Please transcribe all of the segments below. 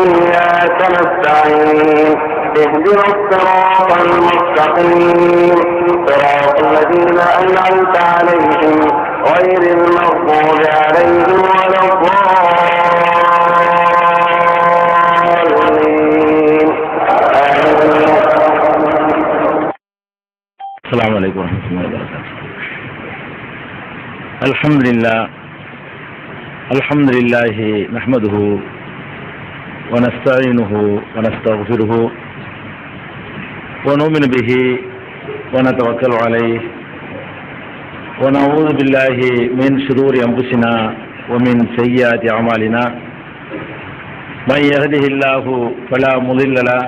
وإياك نستعين اهدنا الصراط المستقيم صراط الذين أنعمت عليهم غير المغضوب عليهم ولا الضالين. السلام عليكم ورحمة الله وبركاته. الحمد لله نحمده ونستعينه ونستغفره ونؤمن به ونتوكل عليه ونعوذ بالله من شرور أنفسنا ومن سيئات أعمالنا من يهده الله فلا مضل له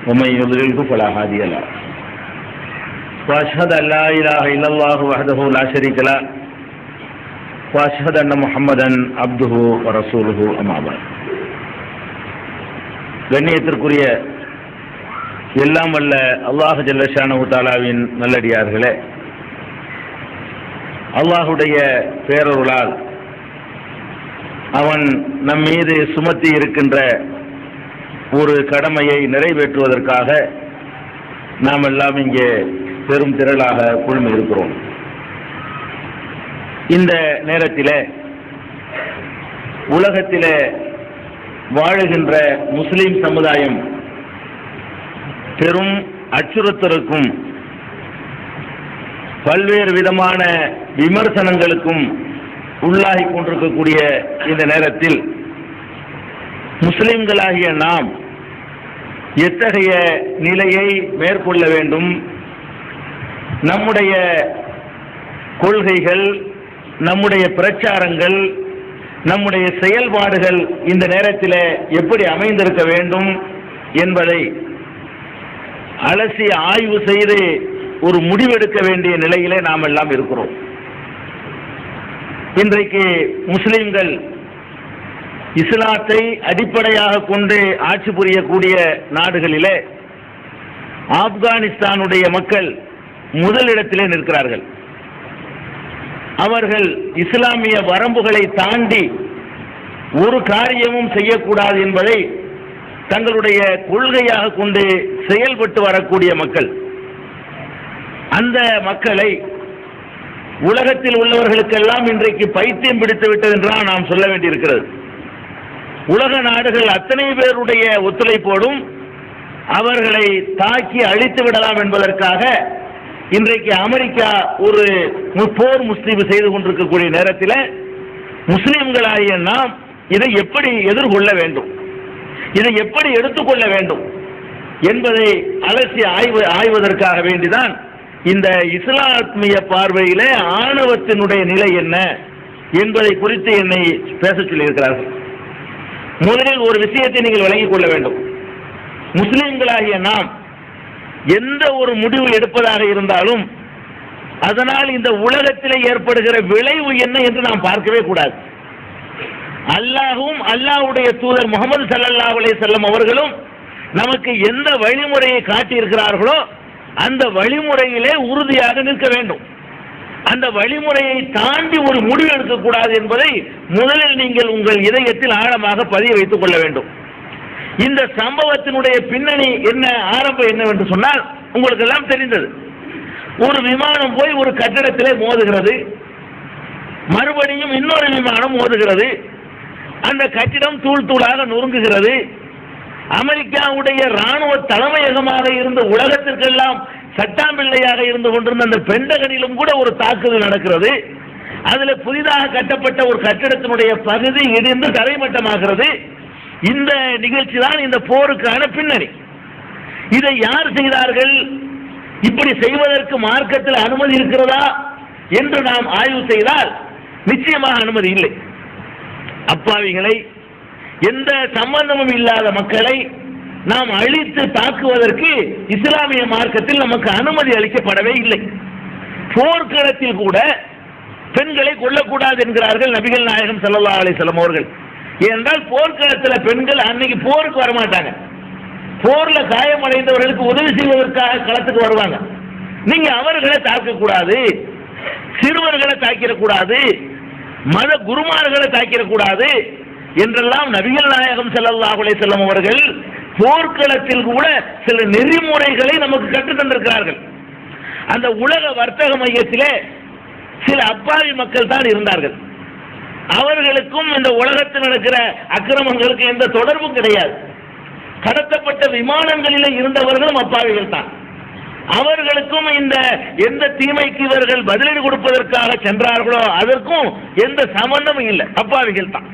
ومن يضلله فلا هادي له وأشهد أن لا إله إلا الله وحده لا شريك له وأشهد أن محمدا عبده ورسوله أما بعد. கண்ணியத்திற்குரிய எல்லாம் வல்ல அல்லாஹ் ஜல்ல ஷானஹு தஆலாவின் நல்லடியார்களே, அல்லாஹுடைய பேரருளால் அவன் நம் மீது சுமத்தி இருக்கின்ற ஒரு கடமையை நிறைவேற்றுவதற்காக நாம் எல்லாம் இங்கே பெரும் திரளாக குழுமி இருக்கிறோம். இந்த நேரத்தில் உலகத்தில் வாழுகின்ற முஸ்லிம் சமுதாயம் பெரும் அச்சுறுத்தலுக்கும் பல்வேறு விதமான விமர்சனங்களுக்கும் உள்ளாகி கொண்டிருக்கக்கூடிய இந்த நேரத்தில் முஸ்லிம்களாகிய நாம் எத்தகைய நிலையை மேற்கொள்ள வேண்டும், நம்முடைய கொள்கைகள், நம்முடைய பிரச்சாரங்கள், நம்முடைய செயல்பாடுகள் இந்த நேரத்தில் எப்படி அமைந்திருக்க வேண்டும் என்பதை அலசி ஆய்வு செய்து ஒரு முடிவெடுக்க வேண்டிய நிலையிலே நாம் எல்லாம் இருக்கிறோம். இன்றைக்கு முஸ்லிம்கள் இஸ்லாத்தை அடிப்படையாக கொண்டு ஆட்சி புரியக்கூடிய நாடுகளிலே ஆப்கானிஸ்தானுடைய மக்கள் முதலிடத்திலே நிற்கிறார்கள். அவர்கள் இஸ்லாமிய வரம்புகளை தாண்டி ஒரு காரியமும் செய்யக்கூடாது என்பதை தங்களுடைய கொள்கையாக கொண்டு செயல்பட்டு வரக்கூடிய மக்கள். அந்த மக்களை உலகத்தில் உள்ளவர்களுக்கெல்லாம் இன்றைக்கு பைத்தியம் பிடித்து விட்டது என்றால் நாம் சொல்ல வேண்டியிருக்கிறது. உலக நாடுகள் அத்தனை பேருடைய ஒத்துழைப்போடும் அவர்களை தாக்கி அழித்து விடலாம் என்பதற்காக இன்றைக்கு அமெரிக்கா ஒரு போர் முஸ்லீம் செய்து கொண்டிருக்கக்கூடிய நேரத்தில் முஸ்லிம்களாகிய நாம் இதை எப்படி எதிர்கொள்ள வேண்டும், இதை எப்படி எடுத்துக்கொள்ள வேண்டும் என்பதை அலசி ஆய்வதற்காக வேண்டிதான் இந்த இஸ்லாமிய பார்வையில ஆணவத்தினுடைய நிலை என்ன என்பதை குறித்து என்னை பேச சொல்லியிருக்கிறார்கள். முதலில் ஒரு விஷயத்தை நீங்கள் விளங்கிக் கொள்ள வேண்டும். முஸ்லிம்களாகிய நாம் எந்த ஒரு முடிவு எடுப்பதாக இருந்தாலும் அதனால் இந்த உலகத்தில் ஏற்படுகிற விளைவு என்ன என்று நாம் பார்க்கவே கூடாது. அல்லாஹ்வும் அல்லாஹ்வுடைய தூதர் முஹம்மது ஸல்லல்லாஹு அலைஹி வஸல்லம் அவர்களும் நமக்கு எந்த வழிமுறையை காட்டியிருக்கிறார்களோ அந்த வழிமுறையிலே உறுதியாக நிற்க வேண்டும். அந்த வழிமுறையை தாண்டி ஒரு முடிவு எடுக்கக்கூடாது என்பதை முதலில் நீங்கள் உங்கள் இதயத்தில் ஆழமாக பதிய வைத்துக் கொள்ள வேண்டும். இந்த சம்பவத்தினுடைய பின்னணி என்ன, ஆரம்பம் என்னவென்று சொன்னால் உங்களுக்கு எல்லாம் தெரிந்தது. ஒரு விமானம் போய் ஒரு கட்டிடத்திலே மோதுகிறது, மறுபடியும் இன்னொரு விமானம் மோதுகிறது, அந்த கட்டிடம் தூள் தூளாக நொறுங்குகிறது. அமெரிக்காவுடைய ராணுவ தலைமையகமாக இருந்த உலகத்திற்கெல்லாம் சட்டாம்பிள்ளையாக இருந்து கொண்டிருந்த அந்த பெண்டகனிலும் கூட ஒரு தாக்குதல் நடக்கிறது. அதில் புதிதாக கட்டப்பட்ட ஒரு கட்டிடத்தினுடைய பகுதி இடிந்து தரைமட்டமாகிறது. இந்த நிகழ்ச்சி தான் இந்த போருக்கான பின்னணி. இதை யார் செய்தார்கள், இப்படி செய்வதற்கு மார்க்கத்தில் அனுமதி இருக்கிறதா என்று நாம் ஆய்வு செய்தால் நிச்சயமாக அனுமதி இல்லை. அப்பாவிகளை, எந்த சம்பந்தமும் இல்லாத மக்களை நாம் அழித்து தாக்குவதற்கு இஸ்லாமிய மார்க்கத்தில் நமக்கு அனுமதி அளிக்கப்படவே இல்லை. போர்க்களத்தில் கூட பெண்களை கொல்லக்கூடாது என்கிறார்கள் நபிகள் நாயகம் ஸல்லல்லாஹு அலைஹி வஸல்லம் அவர்கள். ஏனென்றால் போர்க்களத்தில் பெண்கள் அன்னைக்கு போருக்கு வரமாட்டாங்க. போர்ல காயமடைந்தவர்களுக்கு உதவி செய்வதற்காக களத்துக்கு வருவாங்க. நீங்க அவர்களை தாக்கக்கூடாது, சிறுவர்களை தாக்கிடக்கூடாது, மத குருமார்களை தாக்கிடக்கூடாது என்றெல்லாம் நபிகள் நாயகம் ஸல்லல்லாஹு அலைஹி வஸல்லம் அவர்கள் போர்க்களத்தில் கூட சில நெறிமுறைகளை நமக்கு கற்றுத் தந்திருக்கிறார்கள். அந்த உலக வர்த்தக மையத்திலே சில அப்பாவி மக்கள் தான் இருந்தார்கள். அவர்களுக்கும் இந்த உலகத்தில் நடக்கிற அக்கிரமங்களுக்கு எந்த தொடர்பும் கிடையாது. கடத்தப்பட்ட விமானங்களிலே இருந்தவர்களும் அப்பாவிகள் தான். அவர்களுக்கும் இந்த எந்த தீமைக்கு இவர்கள் பதிலடி கொடுப்பதற்காக சென்றார்களோ அதற்கும் எந்த சம்பந்தமும் இல்லை, அப்பாவிகள் தான்.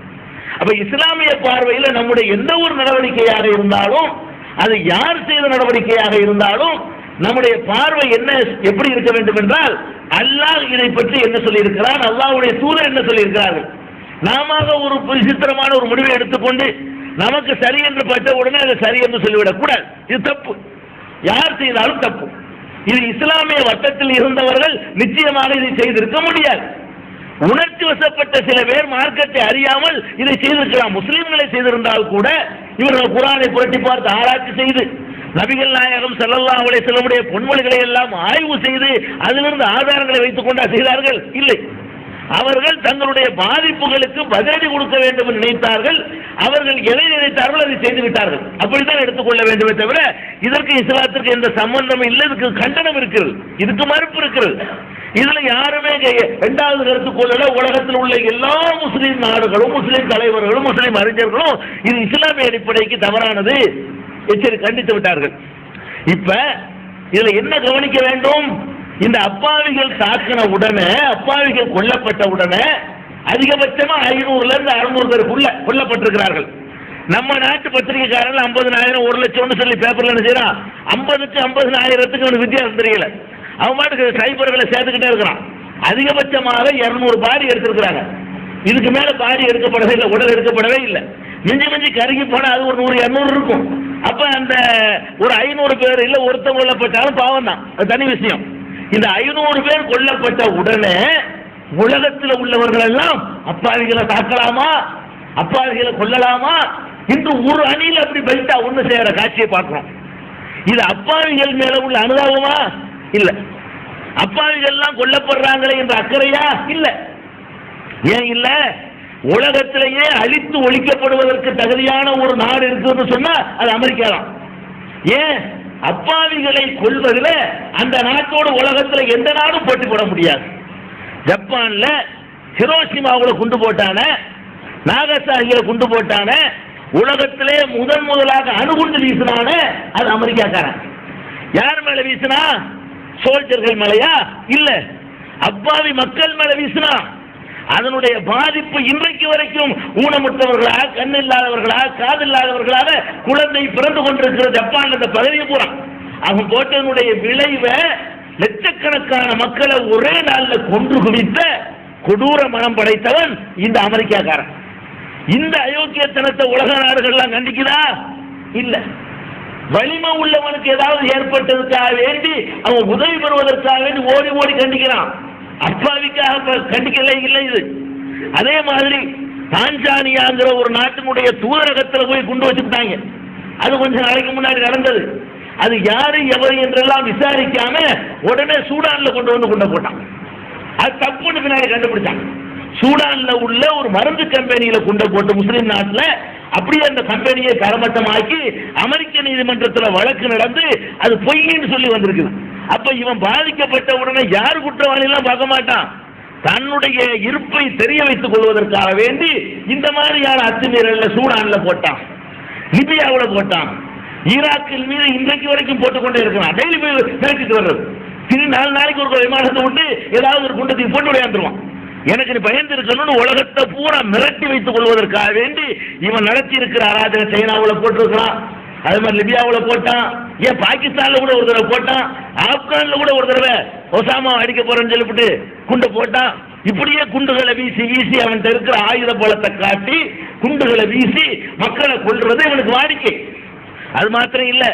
அப்ப இஸ்லாமிய பார்வையில் நம்முடைய எந்த ஒரு நடவடிக்கையாக இருந்தாலும், அது யார் செய்த நடவடிக்கையாக இருந்தாலும், நம்முடைய பார்வை என்ன எப்படி இருக்க வேண்டும் என்றால், அல்லாஹ் இதை பற்றி என்ன சொல்லியிருக்கிறார், அல்லாஹ்வுடைய தூதர் என்ன சொல்லியிருக்கிறார்கள். நாம ஒரு விசித்திரமான ஒரு முடிவை எடுத்துக்கொண்டு நமக்கு சரி என்று பட்ட உடனே அதை சரி என்று சொல்லிவிடக் கூடாது. இது தப்பு, யார் செய்தாலும் தப்பு. இது இஸ்லாமிய வட்டத்தில் இருந்தவர்கள் நிச்சயமாக இதை செய்திருக்க முடியாது. உணர்ச்சி வசப்பட்ட சில பேர் மார்க்கத்தை அறியாமல் இதை செய்திருக்கலாம். முஸ்லிம்களை செய்திருந்தால் கூட இவர்கள் குர்ஆனை புரட்டி பார்த்து ஆராய்ச்சி செய்து நபிகள் நாயகம் ஸல்லல்லாஹு அலைஹி வஸல்லம் பொன்மொழிகளை எல்லாம் ஆய்வு செய்து அதிலிருந்து ஆதாரங்களை வைத்துக் கொண்டா செய்தார்கள்? இல்லை. அவர்கள் தங்களுடைய பாதிப்புகளுக்கு பதிலடி கொடுக்க வேண்டும் என்று நினைத்தார்கள். அவர்கள் எதை நினைத்தார்கள் அதை செய்து விட்டார்கள். அப்படித்தான் எடுத்துக்கொள்ள வேண்டுமே தவிர இதற்கு இஸ்லாத்திற்கு எந்த சம்பந்தம் இல்லை. இதுக்கு கண்டனம் இருக்கிறது, இதுக்கு மறுப்பு இருக்கிறது. இதுல யாருமே இரண்டாவது கருத்து கொள்ளல. உலகத்தில் உள்ள எல்லா முஸ்லீம் நாடுகளும், முஸ்லீம் தலைவர்களும், முஸ்லீம் அறிஞர்களும் இது இஸ்லாமிய அடிப்படைக்கு தவறானது எச்சரிக்கை கண்டித்து விட்டார்கள். இப்ப இதுல என்ன கவனிக்க வேண்டும்? இந்த அப்பாவிகள் தாக்கின உடனே, அப்பாவிகள் கொல்லப்பட்ட உடனே அதிகபட்சமா 500 இருந்து 600 பேருக்குள்ள கொல்லப்பட்டிருக்கிறார்கள். நம்ம நாட்டு பத்திரிகைக்காரர்கள் 50,000 1 லட்சம் சொல்லி பேப்பர்ல என்ன செய்யறான், 50க்கு 50,000க்கு வித்தியாசம் தெரியல. அவன் பாட்டுக்கு சைபர்களை சேர்த்துக்கிட்டே இருக்கிறான். அதிகபட்சமாக 200 பாடி எடுத்திருக்கிறாங்க. இதுக்கு மேல பாடி எடுக்கப்படவே இல்லை, உடல் எடுக்கப்படவே இல்லை. மிஞ்சி மிஞ்சி கருகி போனா அது ஒரு 100-200 இருக்கும். அப்ப அந்த ஒரு 500 பேர் இல்ல ஒருத்தர் கொல்லப்பட்டாலும் பாவம் தான், அது தனி விஷயம். இந்த 500 பேர் கொல்லப்பட்ட உடனே உலகத்தில் உள்ளவர்கள் எல்லாம் அப்பாவிகளை தாக்கலாமா, அப்பாவிகளை கொல்லலாமா இன்று ஒரு அணியில் அப்படி பைட்டா ஒண்ணு செய்யற காட்சியை பார்க்கிறோம். இது அப்பாவிகள் மேல உள்ள அனுதாபமா? இல்ல. அப்பாவிகள் எல்லாம் கொல்லப்படுறாங்களே என்ற அக்கறையா? இல்ல. ஏன் இல்ல? உலகத்திலேயே அழித்து ஒழிக்கப்படுவதற்கு தகுதியான ஒரு நாடு இருக்குன்னு சொன்னா அது அமெரிக்கா தான். ஏன்? அப்பாவிகளை கொல்வதில் அந்த நாட்டோடு உலகத்தில் எந்த நாடும் போட்டி போட முடியாது. ஜப்பான்ல ஹிரோஷிமாவுல குண்டு போட்டான, நாகசாகியில குண்டு போட்டான, உலகத்திலே முதலாக அணுகுண்டு வீசினான அது அமெரிக்காக்காரன். யார் மேல வீசினா? சோல்ஜர்கள் மேலையா? இல்ல, அப்பாவி மக்கள் மேல வீசினா. அதனுடைய பாதிப்பு இன்றைக்கு வரைக்கும் ஊனமுற்றவர்களா, கண் இல்லாதவர்களா, காது இல்லாதவர்களாக குழந்தை பிறந்து கொண்டிருக்கிற ஜப்பான் அந்த பகுதியை பூரா அவன் போட்டதனுடைய விளைவை லட்சக்கணக்கான மக்களை ஒரே நாளில் கொன்று குவித்த கொடூர மனம் படைத்தவன் இந்த அமெரிக்காக்காரன். இந்த அயோக்கியத்தனத்தை உலக நாடுகள்லாம் கண்டிக்குதா? இல்ல. வலிமை உள்ளவனுக்கு ஏதாவது ஏற்பட்டதுக்காக வேண்டி அவன் உதவி பெறுவதற்காக வேண்டி ஓடி ஓடி கண்டிக்கிறான். அப்பாவிக்காக கண்டிக்கல இல்லை. இது அதே மாதிரி தான்சானியாங்கிற ஒரு நாட்டினுடைய தூதரகத்தில் போய் குண்டு வச்சுட்டாங்க. அது கொஞ்ச நாளைக்கு முன்னாடி நடந்தது. அது யாரு எவரு என்றெல்லாம் விசாரிக்காம உடனே சூடான்ல கொண்டு வந்து குண்டை போட்டான். அது தப்புன்னு பின்னாடி கண்டுபிடிச்சாங்க. சூடான்ல உள்ள ஒரு மருந்து கம்பெனியில குண்டை போட்டு முஸ்லீம் நாட்டில் அப்படியே அந்த கம்பெனியை தரமட்டமாக்கி அமெரிக்க நீதிமன்றத்தில் வழக்கு நடந்து அது பொய்ன்னு சொல்லி வந்திருக்குது. அப்ப இவன் பாதிக்கப்பட்ட உடனே யார் குற்றவாளி எல்லாம் பார்க்க மாட்டான். தன்னுடைய இருப்பை தெரிய வைத்துக் கொள்வதற்காக வேண்டி இந்த மாதிரியான அத்துமீறல்ல சூடான்ல போட்டான், லிபியாவுல போட்டான், ஈராக்கில் மீது இன்றைக்கு வரைக்கும் போட்டுக்கொண்டே இருக்கிறான். டெய்லி போய் மிரட்டிட்டு வர்றது. 4 நாளைக்கு ஒரு விமானத்தை விட்டு ஏதாவது ஒரு குண்டத்தை போட்டு விளையாண்டுருவான். எனக்கு நீ பயந்து இருக்கணும்னு உலகத்தை பூரா மிரட்டி வைத்துக் கொள்வதற்காக வேண்டி இவன் நடத்தி இருக்கிற அராஜக சைனாவில் போட்டிருக்கிறான். அதே மாதிரி லிபியாவில் போட்டான். ஏன் பாகிஸ்தான்ல கூட ஒரு தடவை போட்டான். ஆப்கான்ல கூட ஒரு தடவை ஒசாமா அடிக்க போறேன்னு சொல்லிவிட்டு குண்டை போட்டான். இப்படியே குண்டுகளை வீசி வீசி அவன் இருக்கிற ஆயுத பலத்தை காட்டி குண்டுகளை வீசி மக்களை கொல்றது இவனுக்கு வாடிக்கை. அது மாத்திரம் இல்ல,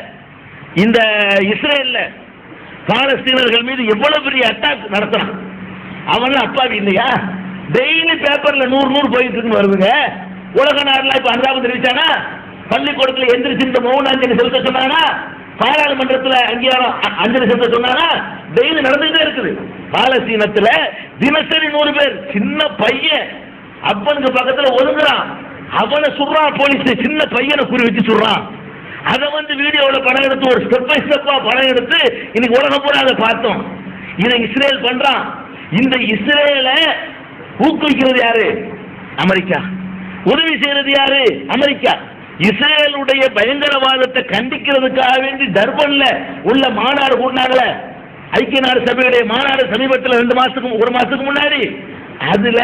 இந்த இஸ்ரேல்ல பாலஸ்தீனர்கள் மீது எவ்வளவு பெரிய அட்டாக் நடத்தினான். அவன் அப்பாவி இல்லையா? டெய்லி பேப்பர்ல 100 போயிட்டு இருக்கு வருதுங்க. உலக நாடுல இப்ப அனுதாபம் தெரிவிச்சானா? பள்ளிக்கூடத்தில் எந்திரிச்சு இந்த மௌன அஞ்சலி செலுத்த சொன்னானா? பாராளுமன்றத்தில் அங்கீகாரம் அஞ்சலி செலுத்த சொன்னானா? டெய்லி நடந்துகிட்டே இருக்குது. பாலஸ்தீனத்துல தினசரி 100 பேர். சின்ன பையன் அப்பனுக்கு பக்கத்துல ஒதுங்குறான். அவனை சுடுறான் போலீஸ், சின்ன பையனை குறி வச்சு சுடுறான். அதை வீடியோவில் படம் எடுத்து ஒரு ஸ்டெப் பை ஸ்டெப்பா படம் எடுத்து இன்னைக்கு உலகம் பூரா அதை பார்த்தோம். இதை இஸ்ரேல் பண்றான். இந்த இஸ்ரேலை ஊக்குவிக்கிறது யாரு? அமெரிக்கா. உதவி செய்யறது யாரு? அமெரிக்கா. இஸ்ரேலுடைய பயங்கரவாதத்தை கண்டிக்கிறதுக்காக வேண்டி டர்பன்ல உள்ள மாநாடு கூட்டினாங்களே, ஐக்கிய நாடு சபையுடைய மாநாடு சமீபத்தில் 1 மாசத்துக்கு முன்னாடி, அதுல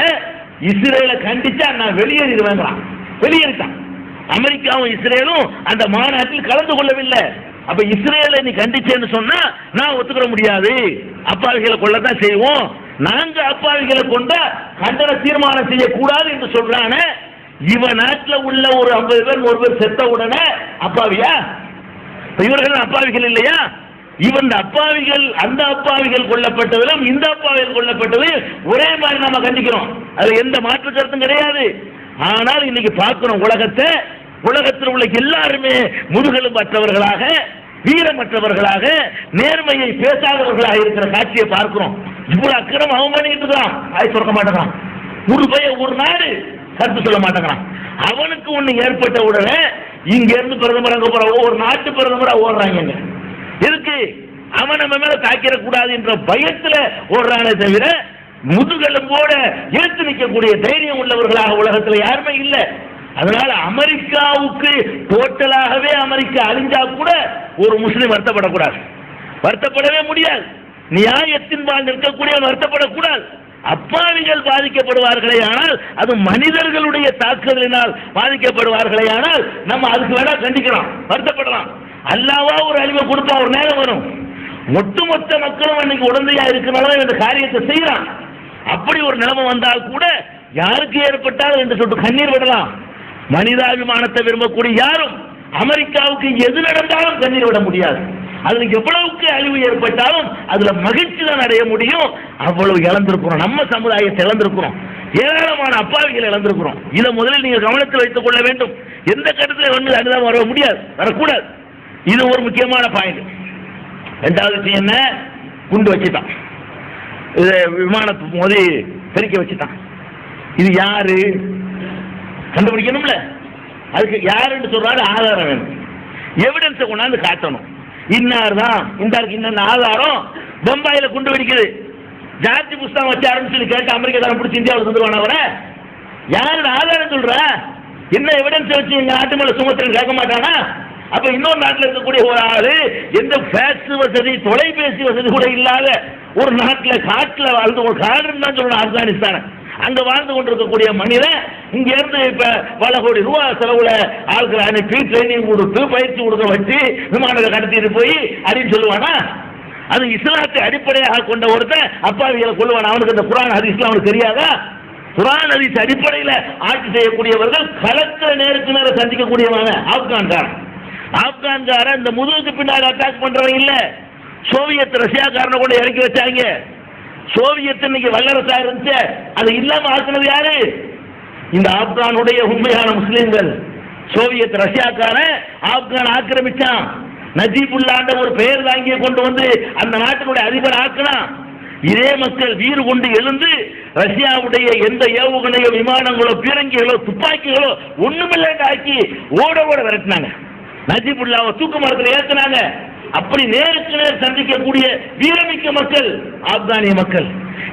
இஸ்ரேலை கண்டிச்சா நான் வெளியேறிடுவேங்கிறான். வெளியேறிட்டான். அமெரிக்காவும் இஸ்ரேலும் அந்த மாநாட்டில் கலந்து கொள்ளவில்லை. அப்ப இஸ்ரேலை நீ கண்டிச்சேன்னு சொன்னா நான் ஒத்துக்கிற முடியாது, அப்பாவிகளை கொள்ளத்தான் செய்வோம், நாங்க அப்பாவிகளை கொண்டா கண்டன தீர்மானம் செய்யக்கூடாது என்று சொல்றான. இவன் நாட்டில் உள்ள ஒரு 50 பேர் 100 பேர் செத்த உடனே அப்பாவியா? இவர்கள் அப்பாவிகள் இல்லையா? இவன் அப்பாவிகள், அந்த அப்பாவிகள் கொல்லப்பட்டதிலும் இந்த அப்பாவிகள் கொல்லப்பட்டது ஒரே மாதிரி நாம கண்டிக்கிறோம். அது எந்த மாற்று கருத்தும் கிடையாது. ஆனால் இன்னைக்கு பார்க்கிறோம் உலகத்தில் உள்ள எல்லாருமே முதுகெலும்பற்றவர்களாக, வீரமற்றவர்களாக, நேர்மையை பேசாதவர்களாக இருக்கிற காட்சியை பார்க்கிறோம். இவ்வளவு அக்கிரம் அவமானிட்டு இருக்கான், ஆய் சொல்ல மாட்டேங்கிறான். ஒரு நாடு கருத்து சொல்ல மாட்டேங்கிறான். அவனுக்கு ஒண்ணு ஏற்பட்ட உடனே இங்க இருந்து பிரதமர் அங்க போற ஒரு நாட்டு பிரதமரா ஓடுறாங்க. எதுக்கு? அவன் நம்ம மேல தாக்கிடக்கூடாது என்ற பயத்துல ஓடுறானே தவிர முதுகெலும்போட எடுத்து நிற்கக்கூடிய தைரியம் உள்ளவர்களாக உலகத்தில் யாருமே இல்லை. அதனால அமெரிக்காவுக்கு டோட்டலாகவே அமெரிக்கா அழிஞ்சா கூட ஒரு முஸ்லிம் வருத்தப்படக்கூடாது, வருத்தப்படவே முடியாது. நியாயத்தின்பால் நிற்கக்கூடியவன் வருத்தப்படக்கூடாது. அப்பாவிகள் பாதிக்கப்படுவார்களே ஆனால், அது மனிதர்களுடைய தாக்குதலினால் பாதிக்கப்படுவார்களே ஆனால் நம்ம அதுக்கு வேணா கண்டிக்கிறோம், வருத்தப்படலாம். அல்லாஹ்வா ஒரு அழிவை கொடுத்தா ஒரு நேரம் வரும். ஒட்டுமொத்த மக்களும் அன்னைக்கு உடந்தையா இருக்கிறனால இந்த காரியத்தை செய்யறான். அப்படி ஒரு நிலைமை வந்தால் கூட யாருக்கு ஏற்பட்டாலும் என்று சொல்லிட்டு கண்ணீர் விடலாம். மனிதாபிமானத்தை விரும்பக்கூடிய யாரும் அமெரிக்காவுக்கு எது நடந்தாலும் கண்ணீர் விட முடியாது. அதுல எவ்வளவுக்கு அழிவு ஏற்பட்டாலும் அதுல மகிழ்ச்சி தான் அடைய முடியும். அவ்வளவு இழந்திருக்கிறோம், நம்ம சமுதாயத்தை இழந்திருக்கிறோம், ஏராளமான அப்பாவிகள் இழந்திருக்கிறோம். இதை முதலில் நீங்கள் கவனத்தில் வைத்துக் கொள்ள வேண்டும். எந்த கருத்துல அதுதான் வர முடியாது, வரக்கூடாது. இது ஒரு முக்கியமான பாயிண்ட். ரெண்டாவது விஷயம் என்ன? குண்டு வச்சுட்டான், இது விமானத்து மோதி தெரிக்க வச்சுட்டான். இது யாரு கண்டுபிடிக்கணும்ல. அதுக்கு யாருன்னு சொல்றாரு, ஆதாரம் வேணும், எவிடன்ஸை கொண்டாந்து காட்டணும். இன்னார் தான், இந்தாருக்கு இன்னொன்று ஆதாரம். பம்பாயில குண்டு வெடிக்குது, ஜார்ஜ் புஷ் தான் வச்சு ஆரம்பிச்சு கேட்டு அமெரிக்காரன் பிடிச்சி இந்தியாவில் வந்துருவான. அவரை யாருன்னு ஆதாரம் சொல்ற? என்ன எவிடன்ஸ் வச்சு எங்க நாட்டு மேல சுமத்துறன்னு கேட்க மாட்டானா? அப்ப இன்னொரு நாட்டில் இருக்கக்கூடிய ஒரு ஆளு எந்த ஃபேக்ஸ் வசதி, தொலைபேசி வசதி கூட இல்லாத ஒரு நாட்டில் காட்டுல வாழ்ந்து, ஒரு காடுன்னு தான் சொல்லணும் ஆப்கானிஸ்தான், அங்க வாழ்ந்து கொண்டிருக்கக்கூடிய மனிதன் இங்க இருந்து இப்ப பல கோடி ரூபாய் செலவுல ஆட்களை அனுப்பி ட்ரைனிங் கொடுத்து பயிற்சி கொடுக்க வச்சு விமானத்தை கடத்திட்டு போய் அப்படின்னு சொல்லுவானா? அது இஸ்லாத்தை அடிப்படையாக கொண்ட ஒருத்தன் அப்பாவிகளை கொள்ளுவான். அவனுக்கு இந்த குர்ஆன் ஹதீஸ்லாம் அவனுக்கு தெரியாதா? குர்ஆன் ஹதீஸ் அடிப்படையில் ஆட்சி செய்யக்கூடியவர்கள் களத்துல நேருக்கு நேரம் சந்திக்கக்கூடியவங்க. ஆப்கான்காரன் இந்த முதுகுக்கு பின்னாடி அட்டாக் பண்றவங்க இல்ல, சோவியத் ரஷ்யாக்காரனை கூட இறக்கி வச்சாங்க. சோவியத் இன்னைக்கு வல்லரசா இருந்துச்சு, அது இல்லாம ஆக்குனது யாரு? இந்த ஆப்கானுடைய உண்மையான முஸ்லிம்கள். சோவியத் ரஷ்யாக்காரன் ஆப்கான் ஆக்கிரமிச்சான், நஜீபுல்லாண்ட ஒரு பெயர் தாங்கிய கொண்டு வந்து அந்த நாட்டினுடைய அதிபர் ஆக்கினான். இதே மக்கள் வீறு கொண்டு எழுந்து ரஷ்யாவுடைய எந்த ஏவுகணையோ விமானங்களோ பீரங்கிகளோ துப்பாக்கிகளோ ஒண்ணுமில்லைன்னு ஆக்கி ஓட ஓட விரட்டினாங்க. நஜீபுல்லாவை தூக்கு மரத்தில் ஏற்றினாங்க. அப்படி நேருக்கு நேர் சந்திக்கக்கூடிய வீரமிக்க மக்கள் ஆப்கானிய மக்கள்.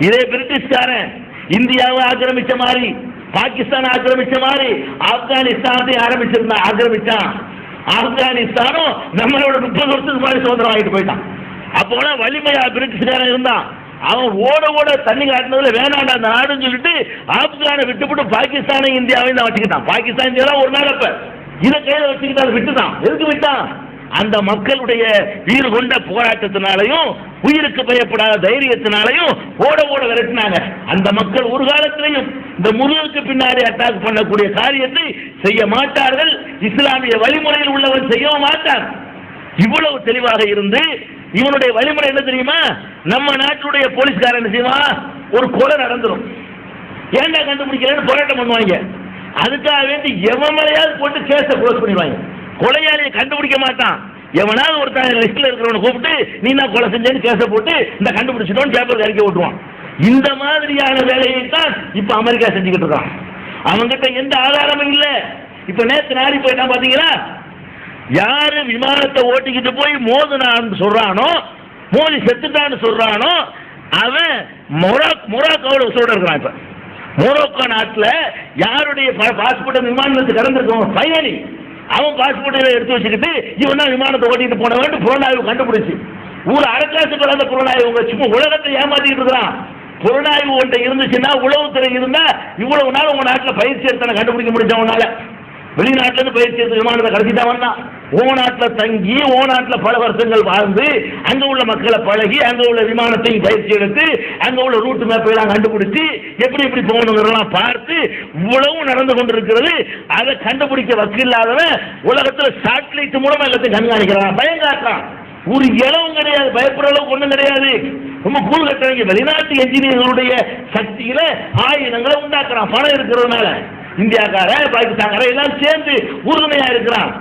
இதே பிரிட்டிஷ்காரன் இந்தியாவை ஆக்கிரமிச்ச மாதிரி, பாகிஸ்தான் ஆக்கிரமிச்ச மாதிரி ஆப்கானிஸ்தானை ஆக்கிரமிச்சான். ஆப்கானிஸ்தானும் நம்மளோட 30 வருஷத்துக்கு மாதிரி சுதந்திரம் ஆகிட்டு போயிட்டான். அப்போலாம் வலிமையா பிரிட்டிஷ்காரன் இருந்தான். அவன் ஓட ஓட தண்ணி காட்டினதுல வேணாண்டா அந்த நாடுன்னு சொல்லிட்டு ஆப்கானை விட்டுவிட்டு பாகிஸ்தானை இந்தியாவையும் தான் வச்சுக்கிட்டான். பாகிஸ்தான் இந்தியாலாம் ஒரு நாள் அப்ப இதை கையில வச்சுக்கிட்டு அதை விட்டுதான். எதுக்கு விட்டான்? அந்த மக்களுடைய வீறு கொண்ட போராட்டத்தினாலையும் உயிருக்கு பயப்படாத தைரியத்தினாலையும் ஓட ஓட விரட்டினாங்க. அந்த மக்கள் ஒரு காலத்திலையும் இந்த முருகனுக்கு பின்னாடி அட்டாக் பண்ணக்கூடிய காரியத்தை செய்ய மாட்டார்கள். இஸ்லாமிய வழிமுறையில் உள்ளவன் செய்யவும் மாட்டான். இவ்வளவு தெளிவாக இருந்து இவனுடைய வழிமுறை என்ன தெரியுமா? நம்ம நாட்டுடைய போலீஸ்காரன் என்ன செய்வான்? ஒரு கொலை நடந்துடும், ஏன்டா கண்டுபிடிக்கிறேன்னு போராட்டம் பண்ணுவாங்க. அதுக்காக வேண்டி எவன் மேலையாவது போட்டு கேஸை க்ளோஸ் பண்ணிடுவாங்க. கொலையாளியை கண்டுபிடிக்க மாட்டான். எவனாவது ஒருத்தன் லிஸ்ட்ல இருக்கிறவனை கூப்பிட்டு நீ நான் கொலை செஞ்சேன்னு கேஸை போட்டு இந்த கண்டுபிடிச்சிட்டோன்னு பேப்பர் அறிக்கை விட்டுருவான். இந்த மாதிரியான வேலையை தான் இப்ப அமெரிக்கா செஞ்சுக்கிட்டு இருக்கான். அவங்கிட்ட எந்த ஆதாரமும் இல்ல. இப்ப நேத்து நாடி போயிட்டான் பாத்தீங்களா? யாரு விமானத்தை ஓட்டிக்கிட்டு போய் மோதுனான்னு சொல்றானோ, மோதி செத்துட்டான்னு சொல்றானோ, அவன் மொராக்கோவில் சொல்ற இருக்கிறான். இப்ப மொரோக்கோ நாட்டில் யாருடைய பாஸ்போர்ட் விமானத்துக்கு கடந்திருக்கோம் பயணி, அவன் பாஸ்போர்ட்டை எடுத்து வச்சுக்கிட்டு இவன் தான் விமானத்தை ஓட்டிட்டு போனவன் புலனாய்வு கண்டுபிடிச்சு ஊர் அரசாங்கம் பிறந்த புலனாய்வு சும்மா உலகத்தை ஏமாத்திட்டு இருக்கிறான். புலனாய்வு ஒன்றை இருந்துச்சுன்னா, உளவுத்துறை இருந்தா இவ்வளவு நாள் உங்க நாட்டில் பயிற்சி எடுத்தனை கண்டுபிடிக்க முடிஞ்சவனால. வெளிநாட்டில இருந்து பயிற்சி எடுத்து விமானத்தை கடத்திதான் வந்தான். ஓ நாட்டில் தங்கி ஓ நாட்டில் பல வருஷங்கள் வாழ்ந்து அங்க உள்ள மக்களை பழகி அங்க உள்ள விமானத்தை பயிற்சி எடுத்து அங்க உள்ள ரூட் மேப்பெல்லாம் கண்டுபிடிச்சு எப்படி எப்படி போகணுங்கிறதெல்லாம் பார்த்து இவ்வளவு நடந்து கொண்டிருக்கிறது. அதை கண்டுபிடிக்க வக்கில்லாதவன் உலகத்தில் சேட்டலைட் மூலமா எல்லாத்தையும் கண்காணிக்கிறான், பயம் காட்டுறான். ஒரு இளவும் கிடையாது, பயப்படுற அளவுக்கு ஒன்றும் கிடையாது. ரொம்ப கூழ் கட்டுறீங்க. வெளிநாட்டு என்ஜினியர்களுடைய சக்தியில ஆயுதங்களை உண்டாக்குறான், பணம் இருக்கிறதுனால. இந்தியாக்கார பாகிஸ்தான்கார எல்லாம் சேர்ந்து உறுதுணையா இருக்கிறான்.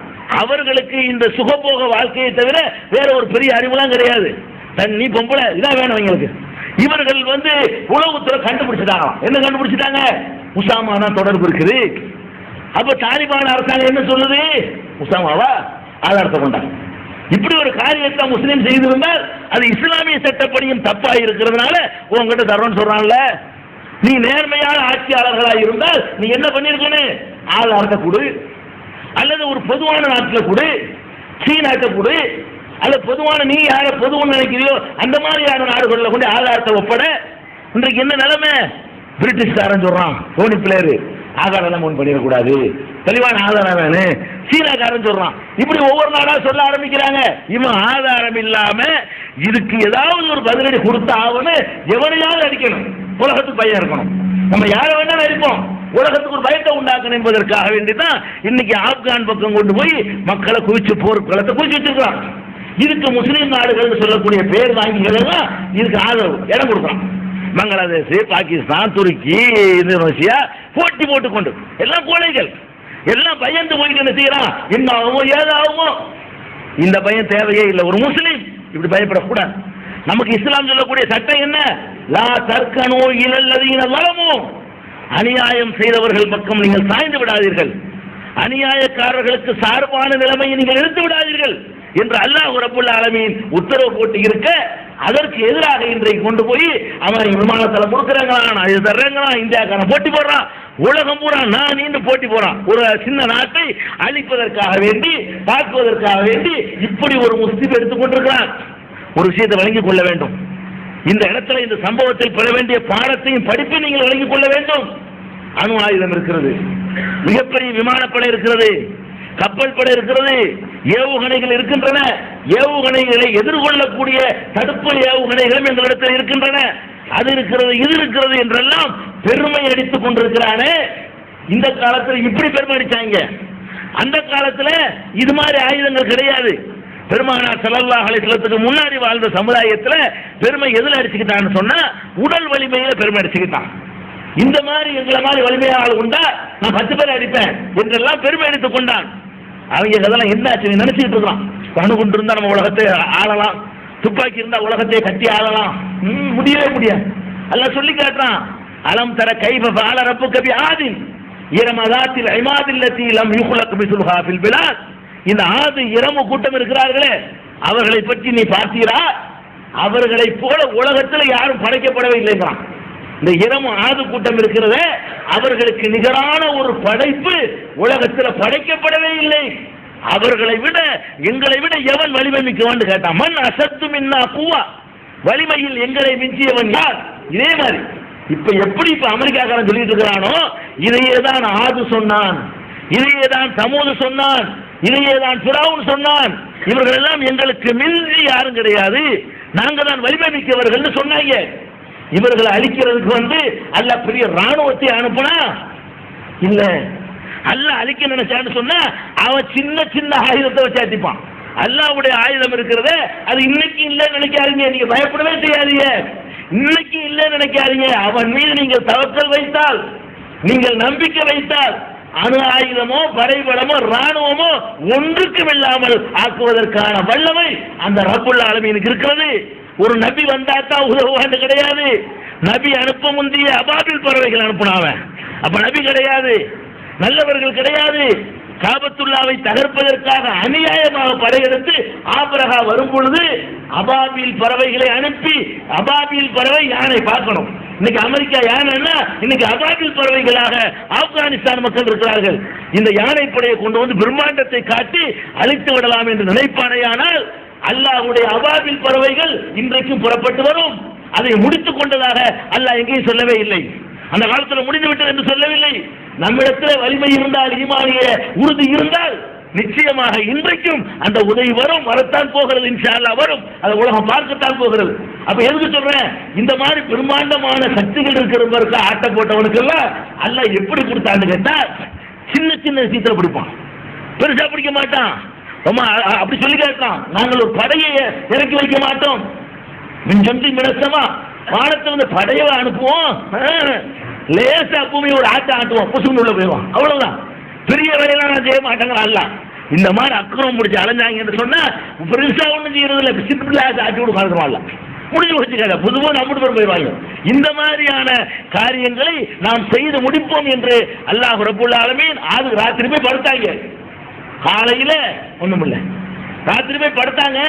அவர்களுக்கு இந்த சுகபோக வாழ்க்கையை தவிர வேற ஒரு பெரிய அறிவுலாம் கிடையாது. தண்ணி பொம்பளை இதான் வேணும் எங்களுக்கு. இவர்கள் உளவுத்துறை கண்டுபிடிச்சிட்டாங்க. என்ன கண்டுபிடிச்சிட்டாங்க? உசாமா தொடர்பு இருக்குது. அப்ப தாலிபான் அரசாங்கம் என்ன சொல்லுது? உசாமாவா ஆதாரத்தை கொண்டாங்க. இப்படி ஒரு காரியத்தை முஸ்லீம் செய்திருந்தால் அது இஸ்லாமிய சட்டப்படியும் தப்பா இருக்கிறதுனால உங்ககிட்ட தரோன்னு சொல்றான்ல. நீ நேர்மையான ஆட்சியாளர்களாக இருந்தால் நீ என்ன பண்ணிருக்கணும்? ஆதாரத்தை கொடு, அல்லது ஒரு பொதுவான நாட்டில் கொடு, சீனாட்ட கொடு, அல்லது பொதுவான நீ யார பொதுவான நினைக்கிறியோ அந்த மாதிரியான நாடுகளில் கொண்டு ஆதாரத்தை ஒப்பட. இன்றைக்கு என்ன நிலைமை? பிரிட்டிஷ்காரன் சொல்றான் டோனி பிளேயர் ஆதாரம் எல்லாம் ஒன்று பண்ணிடக்கூடாது, தெளிவான ஆதாரம் வேணும். சீனாக்காரன் சொல்றான். இப்படி ஒவ்வொரு நாடா சொல்ல ஆரம்பிக்கிறாங்க. இவன் ஆதாரம் இல்லாம இதுக்கு ஏதாவது ஒரு பதிலடி கொடுத்தா அவனு எவனையாவது அடிக்கணும். உலகத்துக்கு பயம் இருக்கணும். நம்ம யாரை வேணாலும் அடிப்போம், உலகத்துக்கு ஒரு பயத்தை உண்டாக்கணும் என்பதற்காக வேண்டிதான் இன்னைக்கு ஆப்கான் பக்கம் கொண்டு போய் மக்களை குவிச்சு போர்க்களத்தை குவிச்சு வச்சிருக்கான். இதுக்கு முஸ்லீம் நாடுகள் சொல்லக்கூடிய பேர் வாங்கிக்கிறதெல்லாம் இதுக்கு ஆதரவு இடம் கொடுக்குறான். பங்களாதேஷ், பாகிஸ்தான், துருக்கி, இந்தோனேசியா போட்டி போட்டுக்கொண்டு எல்லாம் கோழைகள், எல்லாம் பயந்து போயிட்டு என்ன செய்யறான்? என்ன ஆகுமோ ஏதாகுமோ? இந்த பயம் தேவையே இல்லை. ஒரு முஸ்லீம் இப்படி பயப்படக்கூடாது. நமக்கு இஸ்லாம் சொல்லக்கூடிய சட்டம் என்ன? லா தர்கனு இலல்லதீன ஸலமு, அநியாயம் செய்தவர்கள் பக்கம் நீங்கள் சாய்ந்து விடாதீர்கள், அநியாயக்காரர்களுக்கு சார்பான நிலைமையை நீங்கள் எடுத்து விடாதீர்கள் என்று அல்லாஹ் ரப்பல் ஆலமீன் உத்தரவு போட்டு இருக்க, அதற்கு எதிராக இன்றைக்கு கொண்டு போய் அவன் விமானத்தில் கொடுக்குறாங்களாம், இது தர்றாங்களாம், இந்தியாக்காரன் போட்டி போடுறான், உலகம் பூரா நான் நீண்டு போட்டி போறான். ஒரு சின்ன நாட்டை அழிப்பதற்காக வேண்டி, தாக்குவதற்காக வேண்டி இப்படி ஒரு முஸ்லிம் எடுத்துக்கொண்டிருக்கிறான். ஒரு விஷயத்தை வழங்கிக் கொள்ள வேண்டும். இந்த இடத்துல இந்த சம்பவத்தில் பெற வேண்டிய பாடத்தையும் படிப்பை நீங்கள் வழங்கிக் கொள்ள வேண்டும். அணு ஆயுதம் இருக்கிறது, மிகப்பெரிய விமானப்படை இருக்கிறது, கப்பல் படை இருக்கிறது, ஏவுகணைகள் இருக்கின்றன. ஏவுகணைகளை எதிர்கொள்ளக்கூடிய தடுப்பு ஏவுகணைகளும் எங்களிடத்தில் இருக்கின்றன. அது இருக்கிறது, இது இருக்கிறது என்றெல்லாம் பெருமை அடித்துக் கொண்டிருக்கிறானே. இந்த காலத்தில் இப்படி பெருமை அடிச்சாங்க. அந்த காலத்தில் இது மாதிரி ஆயுதங்கள் கிடையாது. பெருமானார் ஸல்லல்லாஹு அலைஹி வஸல்லத்துக்கு முன்னாடி வாழ்ந்த சமுதாயத்தில் பெருமை எதில் அடிச்சுக்கிட்டான்னு சொன்னா உடல் வலிமையில பெருமை அடிச்சுக்கிட்டான். இந்த மாதிரி எங்களை மாதிரி வலிமையாளர் உண்டா நான் 10 பேர் அடிப்பேன் என்றெல்லாம் பெருமை அடித்துக் கொண்டான். அவங்க அதெல்லாம் என்ன ஆச்சு நினைச்சுட்டு இருக்கான். அணு கொண்டு இருந்தா நம்ம உலகத்தை ஆளலாம், துப்பாக்கி இருந்தா உலகத்தை கட்டி ஆளலாம். முடியவே முடியாது. அல்லாஹ் சொல்லி காட்டுறான். அலம் தர கைஃப ஃபஅல ரப்புக பிஆதின் இரமதாத்தில் இமாதில்லதி லம் யுக்லக் மிஸ்லுஹா ஃபில் பிலாத். இந்த ஆது இரமு கூட்டம் இருக்கிறார்களே, அவர்களை பற்றி நீ பார்த்தீரா? அவர்களை போல உலகத்தில் யாரும் படைக்கப்படவே இல்லைங்கிறான். இந்த இரமு ஆது கூட்டம் இருக்கிறத, அவர்களுக்கு நிகரான ஒரு படைப்பு உலகத்தில் படைக்கப்படவே இல்லை. அவர்களை விட எங்களை விட எவன் வலிமை மிக்கவன் கேட்டான். மன் அசத்து மின்னா குவா, வலிமையில் எங்களை மிஞ்சியவன் யார்? இதே மாதிரி இப்ப அமெரிக்காக்காரன் சொல்லிட்டு இருக்கிறானோ, இதையே தான் ஆது சொன்னான், இதையே தான் சமூது சொன்னான், இதையே தான் ஃபிரௌன் சொன்னான். இவர்கள் எல்லாம் எங்களுக்கு மிஞ்சி யாரும் கிடையாது, நாங்க தான் வலிமை மிக்கவர்கள் சொன்னாங்க. இவர்களை அழிக்கிறதுக்கு அல்லாஹ் பெரிய ராணுவத்தை அனுப்புனா இல்ல, அல்லாஹ் அழிக்க நினைச்சான்னு சொன்னா அவன் சின்ன சின்ன ஆயுதத்தை வச்சு அடிப்பான். அல்லாஹ்வுடைய ஆயுதம் இருக்கிறத அது இன்னைக்கு இல்லைன்னு நினைக்காதீங்க, நீங்க பயப்படவே செய்யாதீங்க. இன்னைக்கு இல்லைன்னு நினைக்காதீங்க. அவன் மீது நீங்கள் தவக்கல் வைத்தால், நீங்கள் நம்பிக்கை வைத்தால், அணு ஆயுதமோ படைபலமோ ராணுவமோ ஒன்றுக்கும் இல்லாமல் ஆக்குவதற்கான வல்லமை அந்த ரப்புல் ஆலமீனுக்கு இருக்கிறது. ஒரு நபி வந்தாத்தான் உதவுவான்னு கிடையாது. நபி அனுப்ப முந்தைய அபாபில் பறவைகள் அனுப்பினாவன். அப்ப நபி கிடையாது, நல்லவர்கள் கிடையாது. காபத்துல்லாவை தகர்ப்பதற்காக அநியாயமாக படையெடுத்து ஆபிரகா வரும் பொழுது அபாபில் பறவைகளை அனுப்பி, அபாபில் பறவை யானை பார்க்கணும். இன்னைக்கு அமெரிக்கா யானைன்னா இன்னைக்கு அபாபில் பறவைகளாக ஆப்கானிஸ்தான் மக்கள் இருக்கிறார்கள். இந்த யானை படையை கொண்டு வந்து பிரம்மாண்டத்தை காட்டி அழித்து விடலாம் என்று நினைப்பானையானால் அல்லாஹ்வுடைய அபாபில் பறவைகள் இன்றைக்கும் புறப்பட்டு வரும். அதை முடித்துக் கொண்டதாக அல்லாஹ் எங்கேயும் சொல்லவே இல்லை. அந்த காலத்தில் முடிந்து விட்டது என்று சொல்லவில்லை. நம்மிடத்தில் வலிமை இருந்தால், ஈமானிய உறுதி இருந்தால் நிச்சயமாக இன்றைக்கும் அந்த உதவி வரும், வரத்தான் போகிறது, இன்ஷா அல்லாஹ் வரும். அதை உலகம் பார்க்கத்தான் போகிறது. அப்ப எதுக்கு சொல்றேன், இந்த மாதிரி பிரம்மாண்டமான சக்திகள் இருக்கிறவருக்கு ஆட்ட போட்டவனுக்கு எல்லாம் அல்லாஹ் எப்படி கொடுத்தான்னு கேட்டா சின்ன சின்ன விஷயத்துல பிடிப்பான், பெருசா பிடிக்க மாட்டான். அப்படி சொல்லி கேட்கலாம், நாங்கள் ஒரு படையை இறக்கி வைக்க மாட்டோம், மின்சொன்றி மினசமா வானத்தை வந்து படையவா அனுப்புவோம், லேசா பூமியோட ஆட்ட ஆட்டுவோம், புசுன்னு உள்ள போயிடுவான், அவ்வளவுதான். பெரிய வேலையெல்லாம் நான் செய்ய மாட்டேங்கிறான் அல்ல. இந்த மாதிரி அக்கிரமம் முடிச்சு அலைஞ்சாங்க என்று சொன்னா பெருசா ஒன்றும் செய்யறது இல்லை, சிம்பிளா ஆட்டி விட பார்க்கிறோம்ல, முடிஞ்சு வச்சுக்காத பொதுவாக நம்முடைய பேர் போயிடுவாங்க. இந்த மாதிரியான காரியங்களை நாம் செய்து முடிப்போம் என்று அல்லாஹ் ரப்பல் ஆலமீன் அது ராத்திரி போய் படுத்தாங்க. காலையில ஒண்ணும் இல்லை, ராத்திரி போய் படுத்தாங்க,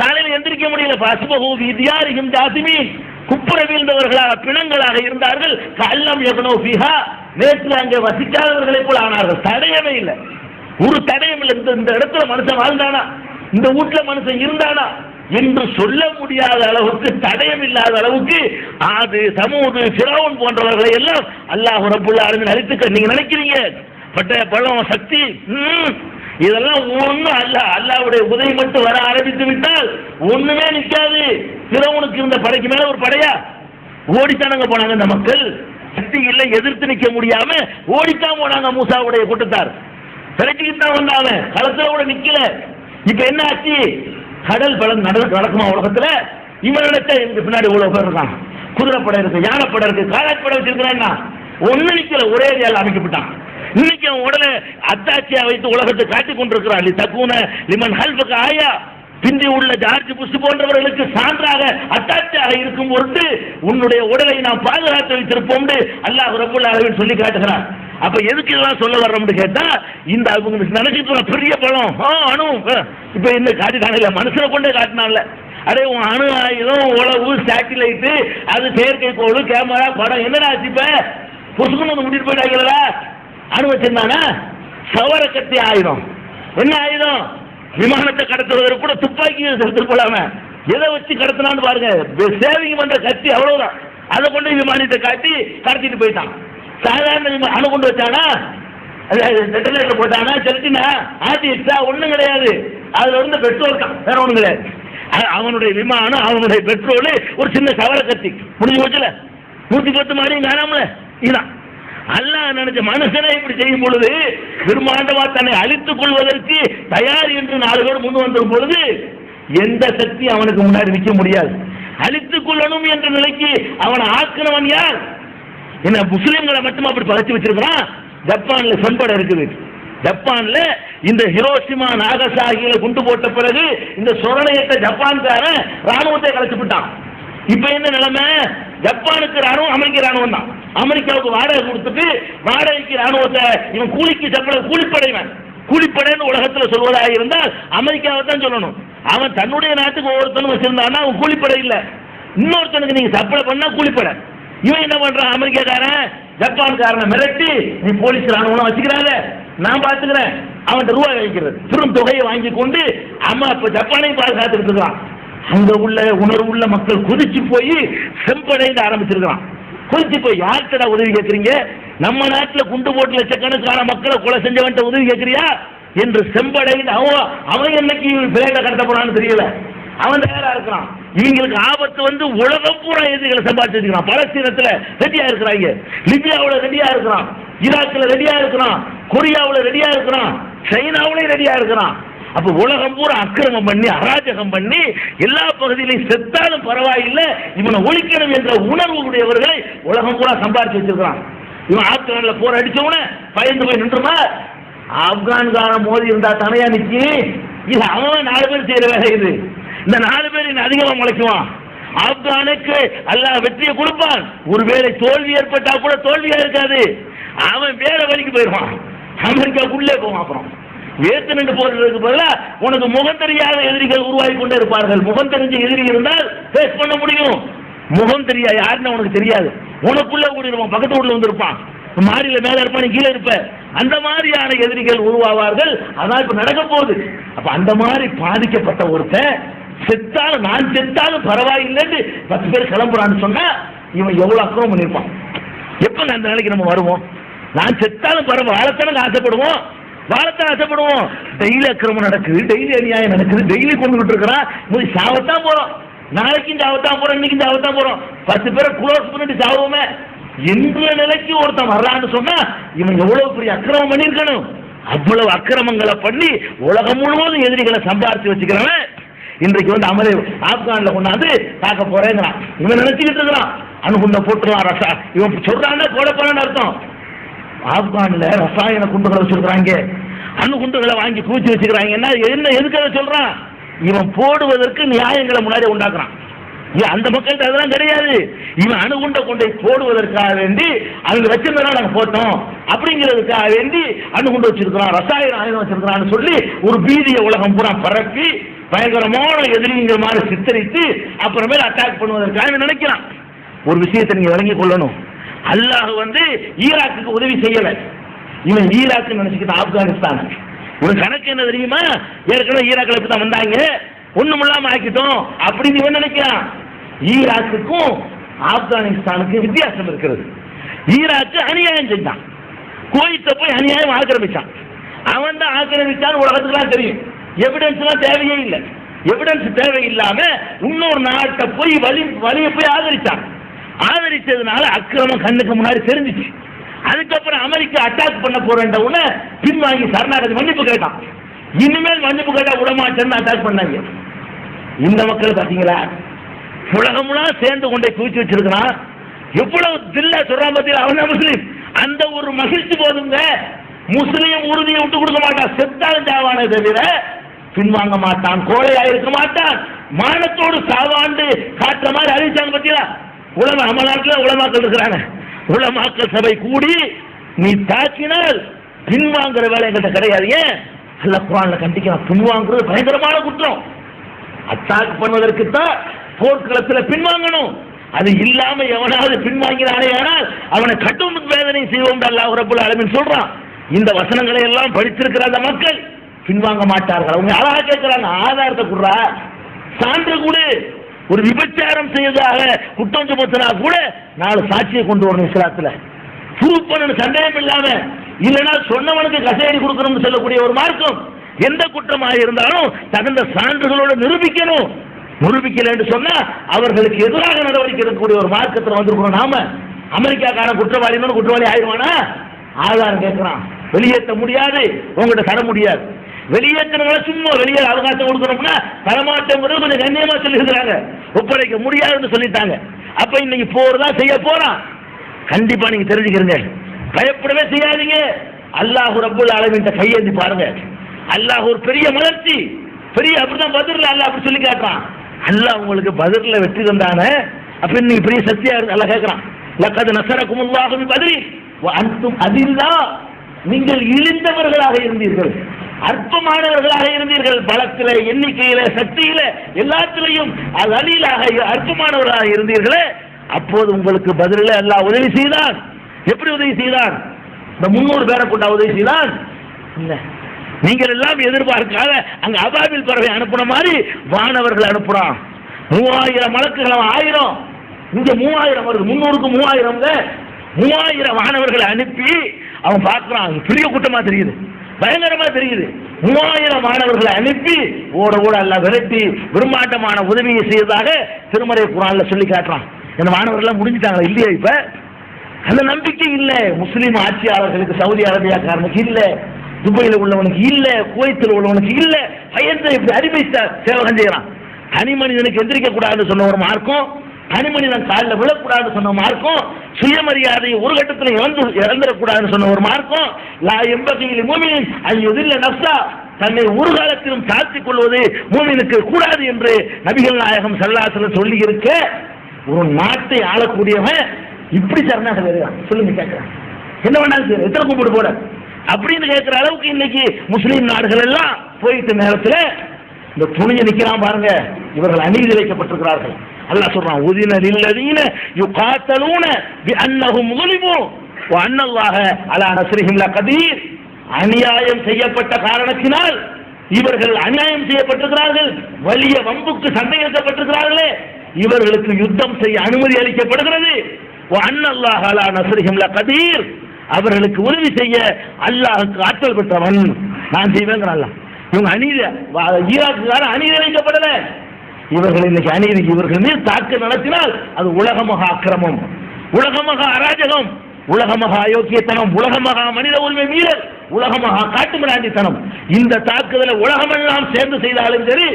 காலையில் எந்திரிக்க முடியல. பசுபஹு வித்யாரிஹிம் ஜாசிமீன், குப்புற வீழ்ந்தவர்களாக பிணங்களாக இருந்தார்கள். கல்லம் யக்னோ ஃபிஹா, நேற்று அங்கே வசிக்காதவர்களை போல ஆனார்கள். தடயமே இல்லை, ஒரு தடயம் இல்லை. இந்த இடத்துல மனுஷன் வாழ்ந்தானா, இந்த வீட்டுல மனுஷன் இருந்தானா என்று சொல்ல முடியாத அளவுக்கு, தடயம் இல்லாத அளவுக்கு ஆது சமூது ஃபிரௌன் போன்றவர்களை எல்லாம் அல்லாஹ் ரப்பல் ஆலமீன் அழித்துக்க. நீங்க நினைக்கிறீங்க பட்ட பழம் சக்தி இதெல்லாம் ஒன்றும் அல்ல. அல்லாஹ்வுடைய உதவி மட்டும் வர ஆரம்பித்து விட்டால் ஒண்ணுமே நிற்காது. ஃபிரௌனுக்கு இருந்த படைக்கு மேல ஒரு படையா ஓடித்தானங்க போனாங்க இந்த மக்கள். சக்தி இல்லை, எதிர்த்து நிற்க முடியாம ஓடித்தான் போனாங்க. மூசாவுடைய கூட்டத்தார் பிழைச்சிக்கிட்டு தான் வந்தாங்க, களத்துல கூட நிக்கல. இப்ப என்ன ஆச்சு, கடல் பலம் நடக்குமா உலகத்துல? இவன் நினைச்சா எனக்கு பின்னாடி இவ்வளவு பேர் இருக்கான், குதிரைப்படை இருக்கு, யானைப்படை இருக்கு, காலாட்படை வச்சிருக்கிறான்னா ஒண்ணு நிக்கல, ஒரே ஏரியாவில் அமைக்கப்பட்டான். இன்னைக்கு அவன் உடனே அத்தாட்சியா வைத்து உலகத்தை காட்டிக் கொண்டிருக்கிறான். தக்குன லிமன் ஹல்பக ஆயா, பிந்தி உள்ள ஜார்ஜ் புஷ் போன்றவர்களுக்கு சான்றாக அத்தாட்சியாக இருக்கும் பொருட்டு உன்னுடைய உடலை நாம் பாதுகாத்து வைத்திருப்போம் அல்லாஹ் ரப்பல் ஆலமீன் சொல்லி காட்டுகிறான். அப்ப எதுக்கு இதெல்லாம் சொல்ல வர்றோம்னு கேட்டா, இந்த அவங்க நினைச்சிட்டு பெரிய பலம் அணு இப்ப என்ன காட்டிட்டாங்கல்ல, மனுஷனை கொண்டே காட்டினான்ல. அதே அணு ஆயுதம், உளவு, சேட்டிலைட்டு, அது செயற்கைக்கோள், கேமரா, படம் என்னடா ஆச்சு? இப்ப புசுக்குன்னு வந்து முடிட்டு போயிட்டாங்களா? அணு வச்சிருந்தானா? சவர கத்தி ஆயுதம். என்ன ஆயுதம்? விமானத்தை கடத்துவதற்கு கூட துப்பாக்கி எடுத்து போலாம, எதை வச்சு கடத்தினான்னு பாருங்க. சேவிங் பண்ற கத்தி அவ்வளவுதான், அதை கொண்டு விமானத்தை காட்டி கடத்திட்டு போயிட்டான். சாதாரண அணு கொண்டு வச்சானா, டெட்டலேட்டர் போட்டானா, செலுத்தினா, ஆட்டிச்சா, ஒண்ணும் கிடையாது. அதுல இருந்து பெட்ரோல் தான், வேற ஒண்ணும் கிடையாது. அவனுடைய விமானம், அவனுடைய பெட்ரோல், ஒரு சின்ன சவர கத்தி, முடிஞ்சு போச்சுல. 110 மாடியும் காணாமல. இதுதான் அல்லாஹ் நினைச்ச மனுஷனை இப்படி செய்யும் பொழுது, பிரம்மாண்டமா தன்னை அழித்துக் கொள்வதற்கு தயார் என்று 4 பேர் முன் வந்திருக்கும் பொழுது எந்த சக்தி அவனுக்கு முன்னாடி நிற்க முடியாது. அழித்துக் கொள்ளணும் என்ற நிலைக்கு அவனை ஆக்கினவன் யார்? என்ன முஸ்லிம்களை மட்டும் அப்படி பதச்சு வச்சிருக்கிறான்? ஜப்பான்ல செம்படை இருக்குது. ஜப்பான்ல இந்த ஹிரோஷிமா நாகசாகியில குண்டு போட்ட பிறகு இந்த சொரணையற்ற ஜப்பான்காரன் ராணுவத்தை கலைச்சு விட்டான். இப்ப என்ன நிலைமை? ஜப்பானுக்கு ராணுவம் அமெரிக்க ராணுவம் தான். அமெரிக்காவுக்கு வாடகை கொடுத்துட்டு வாடகைக்கு ராணுவத்தை இவன் கூலிக்கு சம்பளம், கூலிப்படைவன், கூலிப்படைன்னு உலகத்துல சொல்வதாக இருந்தால் அமெரிக்காவை தான் சொல்லணும். அவன் தன்னுடைய நாட்டுக்கு ஒவ்வொருத்தனும் வச்சிருந்தான்னா அவன் கூலிப்படை இல்ல. இன்னொருத்தனுக்கு நீங்க சப்ளை பண்ணா கூலிப்படை. இவன் என்ன பண்றான்? அமெரிக்காக்காரன் ஜப்பான்காரனை மிரட்டி, நீ போலீஸ் ராணுவம் வச்சுக்கிறாங்க, நான் பாத்துக்கிறேன், அவன் ரூபாய் வைக்கிறது, பெரும் தொகையை வாங்கி கொண்டு அம்மா இப்ப ஜப்பானையும் பாதுகாத்துட்டு இருக்கான். அங்க உள்ள உணர்வு உள்ள மக்கள் கொதிச்சு போய் செம்படைந்து ஆரம்பிச்சிருக்கான். கொதிச்சு போய் யார்கிட்ட உதவி கேட்கறீங்க? நம்ம நாட்டுல குண்டு போட்டு லட்சக்கணக்கான மக்களை கொலை செஞ்சவன்ட்ட உதவி கேட்கறியா என்று செம்படைந்து அவன் என்னைக்கு பிளேட்டை கடத்த போனான்னு தெரியல, அவன் தயாரா இருக்கிறான். இவங்களுக்கு ஆபத்து வந்து உலகம் பூரா எதிரிகளை சம்பாதிச்சிருக்கிறான். பலஸ்தீனத்துல ரெடியா இருக்கிறாங்க, லிபியாவில் ரெடியா இருக்கிறான், ஈராக்கில் ரெடியா இருக்கிறான், கொரியாவில் ரெடியா இருக்கிறான், சைனாவிலையும் ரெடியா இருக்கிறான். அப்ப உலகம் பூரா அக்கிரமம் பண்ணி அராஜகம் பண்ணி எல்லா பகுதியிலையும் செத்தாலும் பரவாயில்லை, இவனை ஒழிக்கணும் என்ற உணர்வு உடையவர்களை உலகம் பூரா சம்பாதிச்சு வச்சிருக்கிறான். இவன் ஆப்கான்ல போர் அடிச்சவன பயந்து போய் நின்றுமா? ஆப்கான்காரன் மோதி இருந்தா தனையா நிக்கி, இது அவன் 4 பேர் செய்யற வேலை. இது இந்த 4 பேர் இன்னும் அதிகமா முளைக்குவான். ஆப்கானுக்கு அல்லாஹ் வெற்றியை கொடுப்பான். ஒருவேளை தோல்வி ஏற்பட்டா கூட தோல்வியா இருக்காது. அவன் வேற வழிக்கு போயிடுவான், அமெரிக்காவுக்குள்ளே போவான். அப்புறம் வேத்து நின்று போறதுக்கு பதிலாக உனக்கு முகம் தெரியாத எதிரிகள் உருவாகி கொண்டே இருப்பார்கள். முகம் தெரிஞ்ச எதிரி இருந்தால் ஃபேஸ் பண்ண முடியும். முகம் தெரியா யாருன்னு உனக்கு தெரியாது, உனக்குள்ள கூடியிருப்பான், பக்கத்து வீட்டில் வந்துருப்பான், மாடியில் மேலே இருப்பான், கீழே இருப்ப. அந்த மாதிரியான எதிரிகள் உருவாவார்கள். அதான் இப்ப நடக்க போகுது. அப்ப அந்த மாதிரி பாதிக்கப்பட்ட ஒருத்தன் செத்தாலும் நான் செத்தாலும் பரவாயில்லைன்னு 10 பேர் கிளம்புறான்னு சொன்னா இவன் எவ்வளவு அக்கிரமம் பண்ணிருப்பான். எப்ப அந்த நிலைக்கு நம்ம வருவோம்? நான் செத்தாலும் பரவாயில்ல, வாழத்தானே ஆசைப்படுவோம், வாழத்தான் ஆசைப்படுவோம். டெய்லி அக்கிரமம் நடக்குது, டெய்லி அநியாயம் நடக்குது, டெய்லி கொண்டுகிட்டு இருக்கிறான். சாவத்தான் போறோம், நாளைக்கும் சாவத்தான் போறோம், இன்னைக்கும் சாவத்தான் போறோம். 10 பேரை குளோஸ் பண்ணிட்டு சாவோமே என்ற நிலைக்கு ஒருத்தன் வர்றான்னு சொன்னா இவன் எவ்வளவு பெரிய அக்கிரமம் பண்ணிருக்கணும். அவ்வளவு அக்கிரமங்களை பண்ணி உலகம் முழுவதும் எதிரிகளை சம்பாதிச்சு வச்சுக்கிறவன் இன்றைக்கு வந்து அமரே ஆப்கான்ல கொண்டாந்து தாக்க போறேங்கிறான். இவன் நினைச்சுக்கிட்டு இருக்கிறான் அணுகுண்ட போட்டுலாம் ரசா, இவன் சொல்றான்னா போட போறான்னு அர்த்தம். ஆப்கான்ல ரசாயன குண்டுகளை வச்சிருக்கிறாங்க, அணுகுண்டுகளை வாங்கி பூச்சி வச்சுக்கிறாங்க. என்ன எதுக்கு அதை சொல்றான்? இவன் போடுவதற்கு நியாயங்களை முன்னாடி உண்டாக்குறான். அந்த மக்கள்கிட்ட அதெல்லாம் கிடையாது. இவன் அணுகுண்ட கொண்டை போடுவதற்காக வேண்டி அவங்க வச்சிருந்தா நாங்கள் போட்டோம் அப்படிங்கிறதுக்காக வேண்டி அணுகுண்டு வச்சிருக்கிறோம், ரசாயன ஆயுதம் வச்சிருக்கிறான்னு சொல்லி ஒரு பீதியை உலகம் பூரா பரப்பி பயங்கரமான எதிரிங்கிற மாதிரி சித்தரித்து அப்புறமேல அட்டாக் பண்ணுவதற்காக நினைக்கிறான். ஒரு விஷயத்தை நீங்க விளங்கிக் கொள்ளணும். அல்லாஹ் வந்து ஈராக்குக்கு உதவி செய்யல, இவன் ஈராக்கு நினைச்சுக்கிட்டு ஆப்கானிஸ்தான். இவன் கணக்கு என்ன தெரியுமா? ஏற்கனவே ஈராக்கில் தான் வந்தாங்க, ஒண்ணும் இல்லாம ஆக்கிட்டோம் அப்படின்னு இவன் நினைக்கிறான். ஈராக்குக்கும் ஆப்கானிஸ்தானுக்கும் வித்தியாசம் இருக்கிறது. ஈராக்கு அநியாயம் செஞ்சான், குவைத்தை போய் அநியாயம் ஆக்கிரமிச்சான். அவன் தான் ஆக்கிரமிச்சான்னு உலகத்துக்குலாம் தெரியும். எவிடன்ஸ் எல்லாம் தேவையே இல்லை. எவிடன்ஸ் தேவையில்லாம இன்னொரு நாட்டை போய் வழியை போய் ஆதரிச்சான். ஆதரிச்சதுனால அக்கிரமம் கண்ணுக்கு முன்னாடி தெரிஞ்சிச்சு. அதுக்கப்புறம் அமெரிக்கா அட்டாக் பண்ண போறேன்ன பின்வாங்கி சரணாகதி மன்னிப்பு கேட்டான். இனிமேல் மன்னிப்பு கேட்டா விடமாட்டேன்னு அட்டாக் பண்ணாங்க. இந்த மக்கள் பாத்தீங்களா, உலகம்லாம் சேர்ந்து கொண்டே குவிச்சு வச்சிருக்கிறான். எவ்வளவு தில்லா சொல்றான் பத்தியா, அவன் முஸ்லீம். அந்த ஒரு மகிழ்ச்சி போதுங்க. முஸ்லீம் உறுதியை விட்டு கொடுக்க மாட்டான், செத்தாலும் சாவானே தவிர பின்வாங்க மாட்டான், கோழையா இருக்க மாட்டான். மானத்தோடு சாவாண்டு காட்டுற மாதிரி அறிவிச்சாங்க பத்தியா. உலமா நம்ம நாட்டில் உலமாக்கள் இருக்கிறாங்க. உலமாக்கள் சபை கூடி நீ தாக்கினால் பின்வாங்குற வேலை எங்கிட்ட கிடையாது. ஏன் அல்லாஹ் குர்ஆன்ல கண்டிக்கிறான், பின்வாங்குறது பயங்கரமான குற்றம். அட்டாக் பண்ணுவதற்கு தான் போர்க்களத்தில் பின்வாங்கணும். அது இல்லாம எவனாவது பின்வாங்கினானே ஆனால் அவனை கட்டும் வேதனை செய்வோம் அல்லாஹ் ரப்பல் ஆலமீன் சொல்றான். இந்த வசனங்களை எல்லாம் படித்திருக்கிற அந்த மக்கள் பின்வாங்க மாட்டார்கள். அவங்க அழகா கேட்கிறாங்க, ஆதாரத்தை குடுறா, சான்று கூட. ஒரு விபச்சாரம் செய்ததாக குற்றம் சுமத்தினா கூட 4 சாட்சியை கொண்டு வரணும் இஸ்லாத்துல, ப்ரூவ் பண்ணணும் சந்தேகம் இல்லாம. இல்லைன்னா சொன்னவனுக்கு கசையடி கொடுக்கணும்னு சொல்லக்கூடிய ஒரு மார்க்கம். எந்த குற்றமாக இருந்தாலும் தகுந்த சான்றுகளோடு நிரூபிக்கணும். நிரூபிக்கல என்று சொன்னா அவர்களுக்கு எதிராக நடவடிக்கை எடுக்கக்கூடிய ஒரு மார்க்கத்தில் வந்திருக்கிறோம் நாம. அமெரிக்காக்கான குற்றவாளி குற்றவாளி ஆயிடுவானா? ஆதாரம் கேட்கிறான், வெளியேற்ற முடியாது, உங்கள்கிட்ட தர முடியாது. வெளியேற்றினால சும்மா வெளியே அவகாசம் கொடுக்கணும்னா தரமாட்டோங்கிறது கொஞ்சம் கண்ணியமா சொல்லியிருக்கிறாங்க. ஒப்படைக்க முடியாதுன்னு சொல்லிட்டாங்க. அப்ப இன்னைக்கு போறதா செய்ய போறான். கண்டிப்பா நீங்க தெரிஞ்சுக்கிறீங்க, பயப்படவே செய்யாதீங்க. அல்லாஹ் ரப்பல் ஆலமீன் கையேந்தி பாருங்க. அல்லாஹ் ஒரு பெரிய மலர்ச்சி, பெரிய அப்படிதான் பதிரில் அல்லாஹ் அப்படி சொல்லி காட்டுறான். அல்லாஹ் உங்களுக்கு பதிரில் வெற்றி தந்தானே, அப்ப நீங்க பெரிய சக்தியா இருக்கு. அல்லாஹ் கேட்கிறான், லக்கத் நஸரகுமுல்லாஹு பி பத்ரி வ அன்தும் அதில்லா, நீங்கள் இழிந்தவர்களாக இருந்தீர்கள், அற்பமானவர்களாக இருந்தீர்கள். பலத்தில, எண்ணிக்கையில, சக்தியில, எல்லாத்திலையும் அது அணிலாக அற்பமானவர்களாக இருந்தீர்களே, அப்போது உங்களுக்கு பதிலில் அல்லாஹ் உதவி செய்தான். எப்படி உதவி செய்தான்? இந்த 300 பேரை கொண்டு உதவி செய்தான். இல்ல, நீங்கள் எல்லாம் எதிர்பார்க்காத அங்க அபாபில் பறவை அனுப்புன மாதிரி வானவர்கள் அனுப்புறான். 3000 மலக்குகள், 1000, இங்க 3000 வருது, 300க்கு 3000. 3000 வானவர்களை அனுப்பி அவன் பார்க்கிறான். பெரிய கூட்டமா தெரியுது, பயங்கரமா தெரியுது. 3000 மாணவர்களை அனுப்பி ஓட ஓட எல்லாம் விரட்டி விரும்பாட்டமான உதவியை செய்ததாக திருமறை குர்ஆன்ல சொல்லி காட்டுறான். இந்த மாணவர்கள் முடிஞ்சிட்டாங்களா? இல்லையா? இப்ப அந்த நம்பிக்கை இல்ல. முஸ்லீம் ஆட்சியாளர்களுக்கு சவுதி அரேபியாக்காரனுக்கு இல்ல, துபாயில உள்ளவனுக்கு இல்ல, குவைத்தில் உள்ளவனுக்கு இல்ல. பயந்து இப்படி அடிமை சேவகம் செய்யறான். தனி மனிதனுக்கு எந்திரிக்க கூடாதுன்னு சொன்ன ஒரு மார்க்கம், தனி மனிதன் காலில் விழக்கூடாதுன்னு சொன்ன மார்க்கம், சுயமரியாதையை ஒரு கட்டத்தில் இழந்துடக்கூடாதுன்னு சொன்ன ஒரு மார்க்கம், லா எம்பகியில் மூமின் அய்யுதில்ல நஃப்ஸா, தன்னை ஒரு காலத்திலும் தாழ்த்திக் கொள்வது மூமினுக்கு கூடாது என்று நபிகள் நாயகம் ஸல்லல்லாஹு அலைஹி வஸல்லம் சொல்லி இருக்க, ஒரு நாட்டை ஆளக்கூடியவன் இப்படி சரணாக வருகிறான். சொல்லுங்க கேட்கிறான். என்ன வேணாலும் சரி, எத்தனை கும்பிடு போட அப்படின்னு கேட்கிற அளவுக்கு இன்னைக்கு முஸ்லீம் நாடுகள் எல்லாம் போயிட்ட நேரத்தில் இந்த துணியை நிக்கிறான் பாருங்க, இவர்கள் அநீதி வைக்கப்பட்டிருக்கிறார்கள். அல்லாஹ் சொல்றான், உதின லில்லதீன யுகாத்தலூன பிஅன்னஹும் ஸுலிமு வ அன்னல்லாஹ அலா நஸ்ரிஹிம் லகதீர். அநியாயம் செய்யப்பட்ட காரணத்தினால் இவர்கள் அநியாயம் செய்யப்பட்டிருக்கிறார்கள், வலிய வம்புக்கு சண்டையிடப்பட்டிருக்கிறார்களே, இவர்களுக்கு யுத்தம் செய்ய அனுமதி அளிக்கப்படுகிறது. வ அன்னல்லாஹ அலா நஸ்ரிஹிம் லகதீர். அவர்களுக்கு உதவி செய்ய அல்லாஹ்வுக்கு ஆற்றல் பெற்றவன் நான் செய்வேங்கிறான் அல்லாஹ். இவங்க அநீதி, ஈராக்குக்கார அநீதி இழைக்கப்படல, இவர்கள் இன்னைக்கு அநீதி இவர்கள் மீது தாக்க நடத்தினால் அது உலகமகா அக்கிரமம், உலகமகா அராஜகம், உலகமகா அயோக்கியத்தனம், உலகமகா மனித உரிமை மீறல், உலகமகா காட்டுமிராண்டித்தனம். இந்த தாக்குதலை உலகமெல்லாம் சேர்ந்து செய்தாலும் சரி,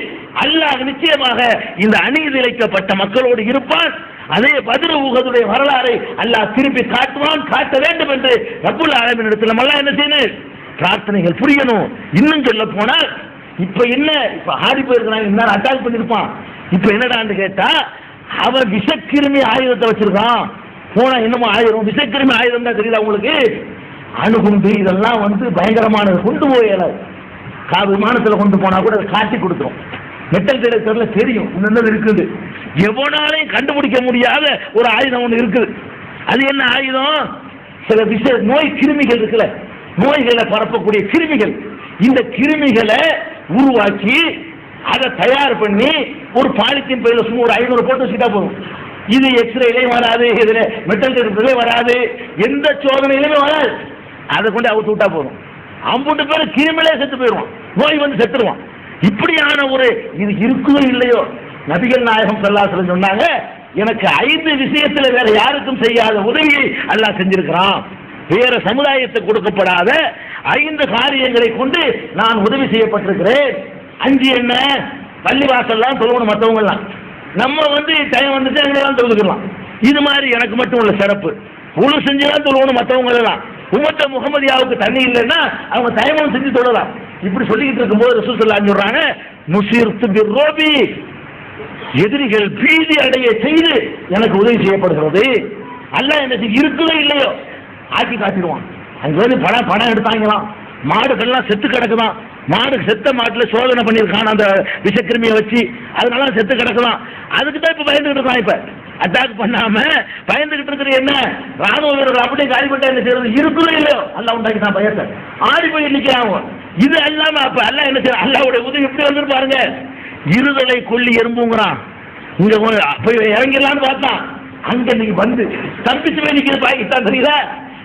அல்லாஹ் நிச்சயமாக இந்த அநீதி இழைக்கப்பட்ட மக்களோடு இருப்பான். அதே பத்ர் உஹதுடைய வரலாறை அல்லாஹ் திருப்பி காட்டுவான், காட்ட வேண்டும் என்று ரப்புல் ஆலமீன் இடத்துல நம்ம என்ன செய்யணும், பிரார்த்தனைகள் புரியணும். இன்னும் சொல்ல போனால் இப்ப என்ன, இப்ப ஆடி போயிருக்கிறாங்க, என்ன அட்டாக் பண்ணிருப்பான். இப்ப என்னடான்னு கேட்டா, அவன் விஷக்கிருமி ஆயுதத்தை வச்சிருக்கான். போனா என்னமோ ஆயுதம், விஷக்கிருமி ஆயுதம் தான் தெரியல உங்களுக்கு. அணுகுண்டு இதெல்லாம் பயங்கரமானது, கொண்டு போயல விமானத்தில் கொண்டு போனா கூட அதை காட்டி கொடுத்துரும். மெட்டல் டிடெக்டர்ல தெரியும் இன்னும் இருக்குது. எவனாலையும் கண்டுபிடிக்க முடியாத ஒரு ஆயுதம் ஒன்று இருக்குது. அது என்ன ஆயுதம்? சில நோய் கிருமிகள் இருக்குல்ல, நோய்களை பரப்பக்கூடிய கிருமிகள், இந்த கிருமிகளை உருவாக்கி அதை தயார் பண்ணி ஒரு பாலித்தீன் பையில சும்மா ஒரு 500 போட்டு வச்சுட்டா போதும். இது எக்ஸ்ரேலையும் வராது, இதுல மெட்டல் டிடெக்டர்லயும் வராது, எந்த சோதனையிலுமே வராது. அதை கொண்டு அவுத்து விட்டா போதும், அம்புட்டு பேர் கிருமிலே செத்து போயிடுவான், நோய் செத்துருவான். இப்படியான ஒரு இது இருக்குதோ இல்லையோ, நபிகள் நாயகம் ஸல்லல்லாஹு அலைஹி வஸல்லம் சொன்னாங்க, எனக்கு 5 விஷயத்துல வேற யாருக்கும் செய்யாத உதவியை அல்லாஹ் செஞ்சிருக்கிறான். வேற சமுதாயத்துக்கு கொடுக்கப்படாத 5 காரியங்களை கொண்டு நான் உதவி செய்யப்பட்டிருக்கிறேன். 5 என்ன? பள்ளிவாசல்லாம் தொழுவணும், மற்றவங்க எல்லாம் நம்ம டைம் வந்துட்டு எங்கெல்லாம் தொழுதுக்கலாம். இது மாதிரி எனக்கு மட்டும் உள்ள சிறப்பு, உழு செஞ்சுதான் தொழுவணும், மற்றவங்க எல்லாம் உம்மத்த முகமதியாவுக்கு தண்ணி இல்லைன்னா அவங்க தயமம் செஞ்சு தொழலாம். இப்படி சொல்லிக்கிட்டு இருக்கும்போது ரசூல் ஸல்லல்லாஹு அலைஹி வஸல்லம் சொல்றாங்க, நுஸிர்து பிர்ரோபி, எதிரிகள் பீதி அடைய செய்து எனக்கு உதவி செய்யப்படுகிறது. அல்லாஹ் எனக்கு இருக்குதோ இல்லையோ ஆக்கி காட்டிடுவான். அங்க பணம் எடுத்தாங்களாம், மாடுகள்லாம் செத்து கிடக்குதான், மாடு செத்த மாட்டுல சோதனை பண்ணியிருக்கான் அந்த விஷக்கிருமியை வச்சு, அதனால செத்து கிடக்குதான். அதுக்கு தான் இப்ப பயந்துகிட்டு இருக்கான். இப்ப அட்டாக் பண்ணாம பயந்துகிட்டு இருக்கிறது என்ன? ராணுவ வீரர்கள் அப்படியே காலி பண்ணிட்டா என்ன செய்யறது? இருக்குதோ இல்லையோ அல்லாஹ் உண்டாக்கி தான் பயத்தை ஆடி போய் நிக்கிறாங்க. இது அல்லாம அப்ப அல்லாஹ் என்ன செய்ய, அல்லாஹ்வுடைய உதவி எப்படி வந்து பாருங்க. இருதலை கொல்லி எறும்புங்கிறான், இங்க போய் இறங்கிடலான்னு பார்த்தான், அங்க இன்னைக்கு தப்பிச்சு போய் நிக்கிறது பாகிஸ்தான். தெரியுதா?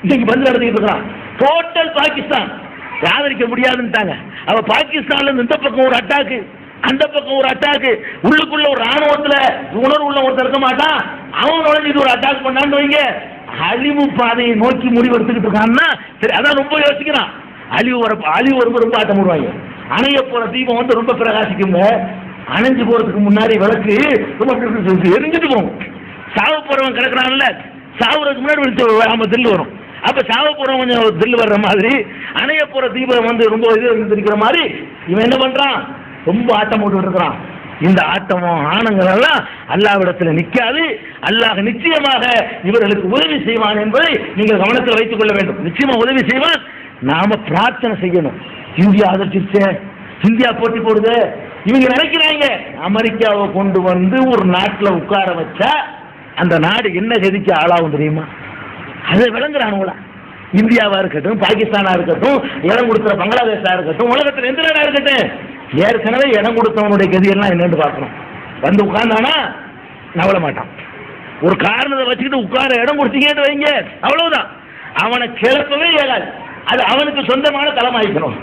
இன்னைக்கு நடத்திட்டு இருக்கிறான். டோட்டல் பாகிஸ்தான் ஆதரிக்க முடியாதுன்னுட்டாங்க. அவ பாகிஸ்தான்ல இந்த பக்கம் ஒரு அட்டாக்கு, அந்த பக்கம் ஒரு அட்டாக்கு, உள்ளுக்குள்ள ஒரு ராணுவத்துல உணர்வு உள்ள ஒருத்தர் இருக்க மாட்டான், அவனோட இது ஒரு அட்டாக் பண்ணான்னு வைங்க, அழிவு பாதையை நோக்கி முடிவு எடுத்துக்கிட்டு இருக்கான்னா சரி, அதான் ரொம்ப யோசிக்கிறான். அழிவு ரொம்ப ஆட்டம் போடுவாங்க. அணைய போற தீபம் ரொம்ப பிரகாசிக்குங்க, அணைஞ்சு போறதுக்கு முன்னாடி விளக்கு ரொம்ப எரிஞ்சுட்டு போகும். சாவ போறவன் கிடக்குறான்ல, சாவுறதுக்கு முன்னாடி நம்ம தில்லு வரும். அப்ப சாவ போறவன் கொஞ்சம் தில்லு வர்ற மாதிரி, அணைய போற தீபம் ரொம்ப இது இருக்கிற மாதிரி இவன் என்ன பண்றான், ரொம்ப ஆட்டம் போட்டு இருக்கிறான். இந்த ஆட்டமும் ஆணங்கள் எல்லாம் அல்லாஹ்விடத்தில் நிற்காது. அல்லாஹ் நிச்சயமாக இவர்களுக்கு உதவி செய்வான் என்பதை நீங்கள் கவனத்தில் வைத்துக் கொள்ள வேண்டும். நிச்சயமா உதவி செய்வான். நாம பிரார்த்தனை செய்யணும். இந்தியா அதிர்ச்சிச்சே, இந்தியா போட்டி போடுது, இவங்க நினைக்கிறாங்க அமெரிக்காவை கொண்டு ஒரு நாட்டில் உட்கார வச்சா அந்த நாடு என்ன கதிக்கு ஆளாகும் தெரியுமா? அதை விளங்குறானுங்களா? இந்தியாவா இருக்கட்டும், பாகிஸ்தானா இருக்கட்டும், இடம் கொடுக்குற பங்களாதேஷா இருக்கட்டும், உலகத்தில் எந்த நாடா இருக்கட்டும், ஏற்கனவே இடம் கொடுத்தவனுடைய கதியெல்லாம் என்னன்னு பார்க்கணும். உட்கார்ந்தானா நவள மாட்டான். ஒரு காரணத்தை வச்சுக்கிட்டு உட்கார இடம் கொடுத்தீங்கன்னு வைங்க, அவ்வளவுதான், அவனை கிளப்பவே இயலாது. அது அவனுக்கு சொந்தமான தளமாயிக்கணும்.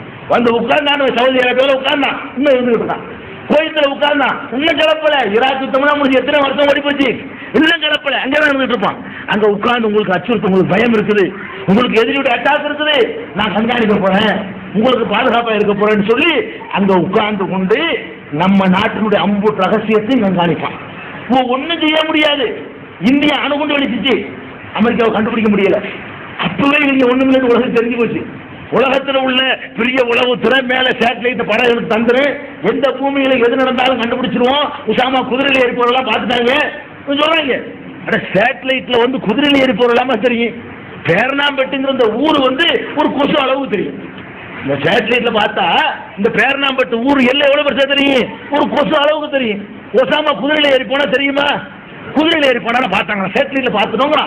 உட்கார்ந்தான சவுதி அரேபியாவில் உட்கார்ந்தான், இன்னும் இருந்துகிட்டு இருக்கான். கோயத்தில் உட்கார்ந்தான், இன்னும் கிளப்பல. ஈராக் யுத்தம்னா முடிஞ்சு எத்தனை வருஷம் ஓடி போச்சு, இன்னும் கிளப்பல, அங்கதான் இருந்துட்டு இருப்பான். அங்க உட்கார்ந்து உங்களுக்கு அச்சுறுத்தம், உங்களுக்கு பயம் இருக்குது, உங்களுக்கு எதிரியோட அட்டாக் இருக்குது, நான் கண்காணிக்க போறேன், உங்களுக்கு பாதுகாப்பா இருக்க போறேன்னு சொல்லி அங்க உட்கார்ந்து கொண்டு நம்ம நாட்டினுடைய அம்புட்டு ரகசியத்தையும் கண்காணிப்பான். ஒன்னும் செய்ய முடியாது. இந்தியா அணுகுண்டு வெடிச்சிச்சு, அமெரிக்காவை கண்டுபிடிக்க முடியல. அப்பவே இங்க ஒண்ணுமே உலகம் தெரிஞ்சு போச்சு. உலகத்தில் உள்ள பெரிய உளவுத்துறை மேல சேட்டலைட் படம் எடுத்து தந்துரு, எந்த பூமியில எது நடந்தாலும் கண்டுபிடிச்சிருவோம். உசாமா குதிரையில ஏறி போறதெல்லாம் பார்த்துட்டாங்க சொல்றாங்க. சேட்டலைட்ல குதிரையில ஏறி போறதெல்லாம் தெரியும், பேரணாம்பட்டுங்கிற இந்த ஊர் வந்து ஒரு கொசு அளவுக்கு தெரியும். இந்த சேட்டலைட்ல பார்த்தா இந்த பேரணாம்பட்டு ஊர் எல்லாம் எவ்வளவு பெருசா தெரியும், ஒரு கொசு அளவுக்கு தெரியும். ஒசாமா குதிரையில ஏறி போனா தெரியுமா, குதிரையில ஏறி போனா பார்த்தாங்க, சேட்டலைட்ல பார்த்துட்டோங்களா.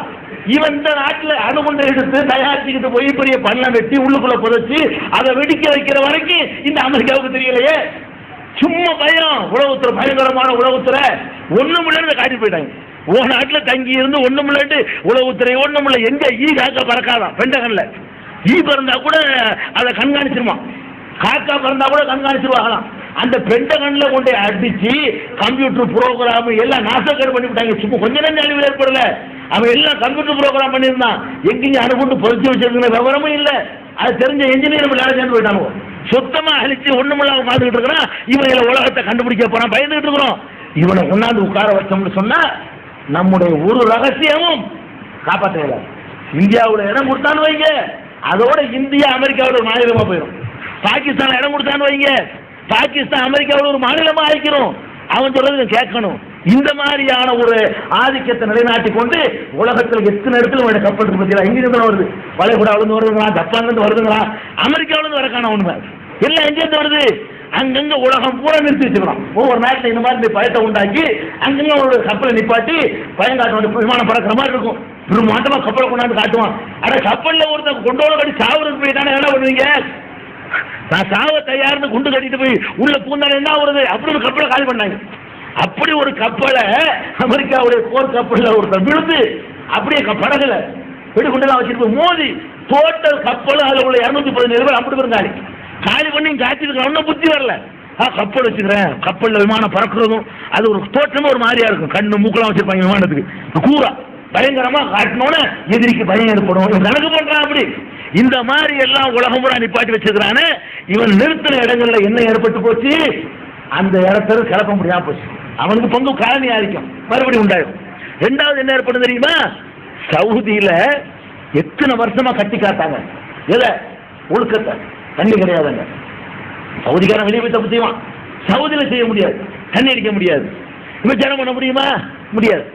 இவன் இந்த நாட்டில் அணுகுண்டை எடுத்து தயாரிச்சுக்கிட்டு போய் பெரிய பண்ண வெட்டி உள்ளுக்குள்ள புதைச்சு அதை வெடிக்க வைக்கிற வரைக்கும் இந்த அமெரிக்காவுக்கு தெரியலையே. சும்மா பயம், உலகத்துல பயங்கரமான உலகத்துல ஒண்ணுமில்ல காட்டி போயிட்டாங்க. ஒரு நாட்டில் தங்கி இருந்து ஒண்ணுமில்லட்டு உலகத்துறை ஒண்ணுமில்ல, எங்க ஈ காக்கா பறக்காதான். பெண்டகன்ல ஈ பிறந்தா கூட அதை கண்காணிச்சிருமா, காக்கா பிறந்தா கூட கண்காணிச்சிருவாங்களாம். அந்த பெண்டகன்ல கொண்டு அடிச்சு கம்ப்யூட்டர் ப்ரோக்ராம் எல்லாம் நாசக்கேடு பண்ணி விட்டாங்க. சும்மா கொஞ்ச நேரம் அழிவு ஏற்படல, அவன் எல்லாம் கம்ப்யூட்டர் ப்ரோக்ராம் பண்ணியிருந்தான். எங்கேயும் அணுகுண்டு பொறிச்சு வச்சிருக்கிற விவரமும் இல்லை. அது தெரிஞ்ச என்ஜினியர் வேலை சேர்ந்து போயிட்டாங்க. சுத்தமா அழிச்சு ஒண்ணுமில்லாம பார்த்துக்கிட்டு இருக்கிறான். இவங்களை உலகத்தை கண்டுபிடிக்க போறான், பயந்துகிட்டு இருக்கிறோம். இவனை கொண்டாந்து உட்கார வச்சோம்னு சொன்னா நம்முடைய ஒரு ரகசியமும் காப்பாற்ற. இந்தியாவில் இடம் கொடுத்தான்னு வைங்க, அதோட இந்தியா அமெரிக்காவில் ஒரு மாநிலமா போயிடும். பாகிஸ்தான் இடம் கொடுத்தான்னு வைங்க, பாகிஸ்தான் அமெரிக்காவில் ஒரு மாநிலமா ஆயிக்கிறோம். அவன் சொல்றது கேட்கணும். இந்த மாதிரியான ஒரு ஆதிக்கத்தை நிலைநாட்டி கொண்டு உலகத்தில் எத்தனை இடத்துல கப்பல் இருக்கு பார்த்தீங்களா, எங்கிருந்து வருது, வளைகுடாவிலிருந்து வருதுங்களா, ஜப்பான்லேருந்து வருதுங்களா, அமெரிக்காவிலிருந்து வரக்கான ஒண்ணுமே எல்லாம் எங்கேருந்து வருது. அங்கங்க உலகம் பூரா நிறுத்தி வச்சுக்கிறோம். ஒவ்வொரு நாட்டில் இந்த மாதிரி பயத்தை உண்டாக்கி அங்கங்க ஒரு கப்பலை நிப்பாட்டி பயங்காட்டு விமானம் பறக்கிற மாதிரி இருக்கும். பிரம்மாண்டமா கப்பலை கொண்டாந்து காட்டுவான். ஆனா கப்பல்ல ஒருத்தர் கொண்டோட கட்டி சாவுறதுக்கு போயிட்டானே என்ன பண்ணுவீங்க? நான் சாவ தயார்னு குண்டு கட்டிட்டு போய் உள்ள பூந்தானே என்ன வருது, அப்படி ஒரு கப்பலை காலி பண்ணாங்க. அப்படி ஒரு கப்பலை அமெரிக்காவுடைய போர் கப்பலில் ஒருத்தர் விழுந்து அப்படியே படகுல வெடிகுண்டுலாம் வச்சுட்டு போய் மோதி டோட்டல் கப்பல் அதில் உள்ள 217 பேர் அப்படி இருந்தாரு. காலி பண்ணி காய்ச்சிருக்க ஒன்றும் புத்தி வரல. கப்பல் வச்சுக்கிறேன், கப்பலில் விமானம் பறக்கிறதும் அது ஒரு தோற்றமும் ஒரு மாதிரியா இருக்கும். கண்ணு மூக்கெல்லாம் வச்சிருப்பாங்க விமானத்துக்கு, கூறா பயங்கரமா காட்டினோன்னு எதிரிக்கு பயம் ஏற்படும். கணக்கு பண்றான். அப்படி இந்த மாதிரி எல்லாம் உலகம் பூரா நிப்பாட்டி வச்சிருக்கிறானே. இவன் நிறுத்தின இடங்கள்ல என்ன ஏற்பட்டு போச்சு, அந்த இடத்துல கிளப்ப முடியாம போச்சு. அவனுக்கு பங்கு காலனியா இருக்கும், மறுபடியும் உண்டாயிரும். ரெண்டாவது என்ன ஏற்படும் தெரியுமா, சவுதியில எத்தனை வருஷமா கட்டி காத்தாங்க எத ஒழுக்கத்தை, தண்ணி கிடையாதுங்க. சவுதிக்காரன் வெளியே போய் தப்பு செய்வான், சவுதியில செய்ய முடியாது, தண்ணி அடிக்க முடியாது, விபச்சாரம் பண்ண முடியுமா, முடியாது.